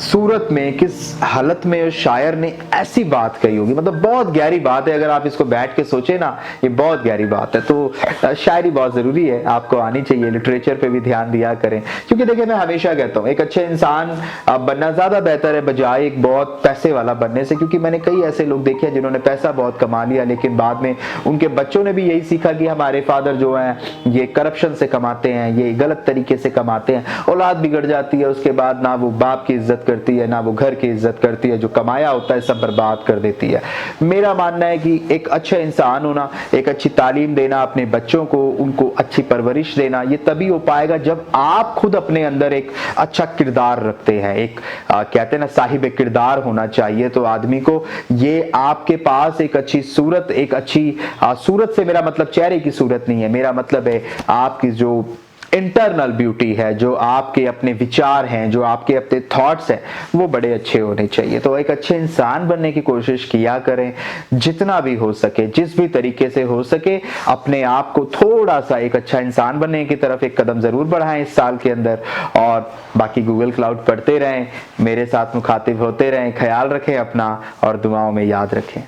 सूरत में, किस हालत में उस शायर ने ऐसी बात कही होगी। मतलब बहुत गहरी बात है, अगर आप इसको बैठ के सोचे ना, ये बहुत गहरी बात है। तो शायरी बहुत जरूरी है, आपको आनी चाहिए। लिटरेचर पे भी ध्यान दिया करें, क्योंकि देखिए मैं हमेशा कहता हूँ एक अच्छे इंसान बनना ज्यादा बेहतर है बजाय एक बहुत पैसे वाला बनने से। क्योंकि मैंने कई ऐसे लोग देखे हैं जिन्होंने पैसा बहुत कमा लिया, लेकिन बाद में उनके बच्चों ने भी यही सीखा कि हमारे फादर जो हैं ये करप्शन से कमाते हैं, ये गलत तरीके से कमाते हैं। औलाद बिगड़ जाती है, उसके बाद ना वो बाप की इज्जत करती है ना वो घर की इज्जत करती है, जो कमाया होता है सब बर्बाद कर देती है। मेरा मानना है कि एक अच्छा इंसान होना, एक अच्छी तालीम देना अपने बच्चों को, उनको अच्छी परवरिश देना, ये तभी हो पाएगा जब आप खुद अपने अंदर एक अच्छा किरदार रखते हैं। एक कहते हैं ना साहिब किरदार होना चाहिए। तो आदमी को ये आपके पास एक अच्छी सूरत, एक अच्छी सूरत से मेरा मतलब चेहरे की सूरत नहीं है, मेरा मतलब है आपकी जो इंटरनल ब्यूटी है, जो आपके अपने विचार हैं, जो आपके अपने थॉट्स हैं, वो बड़े अच्छे होने चाहिए। तो एक अच्छे इंसान बनने की कोशिश किया करें, जितना भी हो सके, जिस भी तरीके से हो सके अपने आप को थोड़ा सा एक अच्छा इंसान बनने की तरफ एक कदम जरूर बढ़ाएं इस साल के अंदर। और बाकी गूगल क्लाउड पढ़ते रहें, मेरे साथ मुखातिब होते रहें, ख्याल रखें अपना और दुआओं में याद रखें।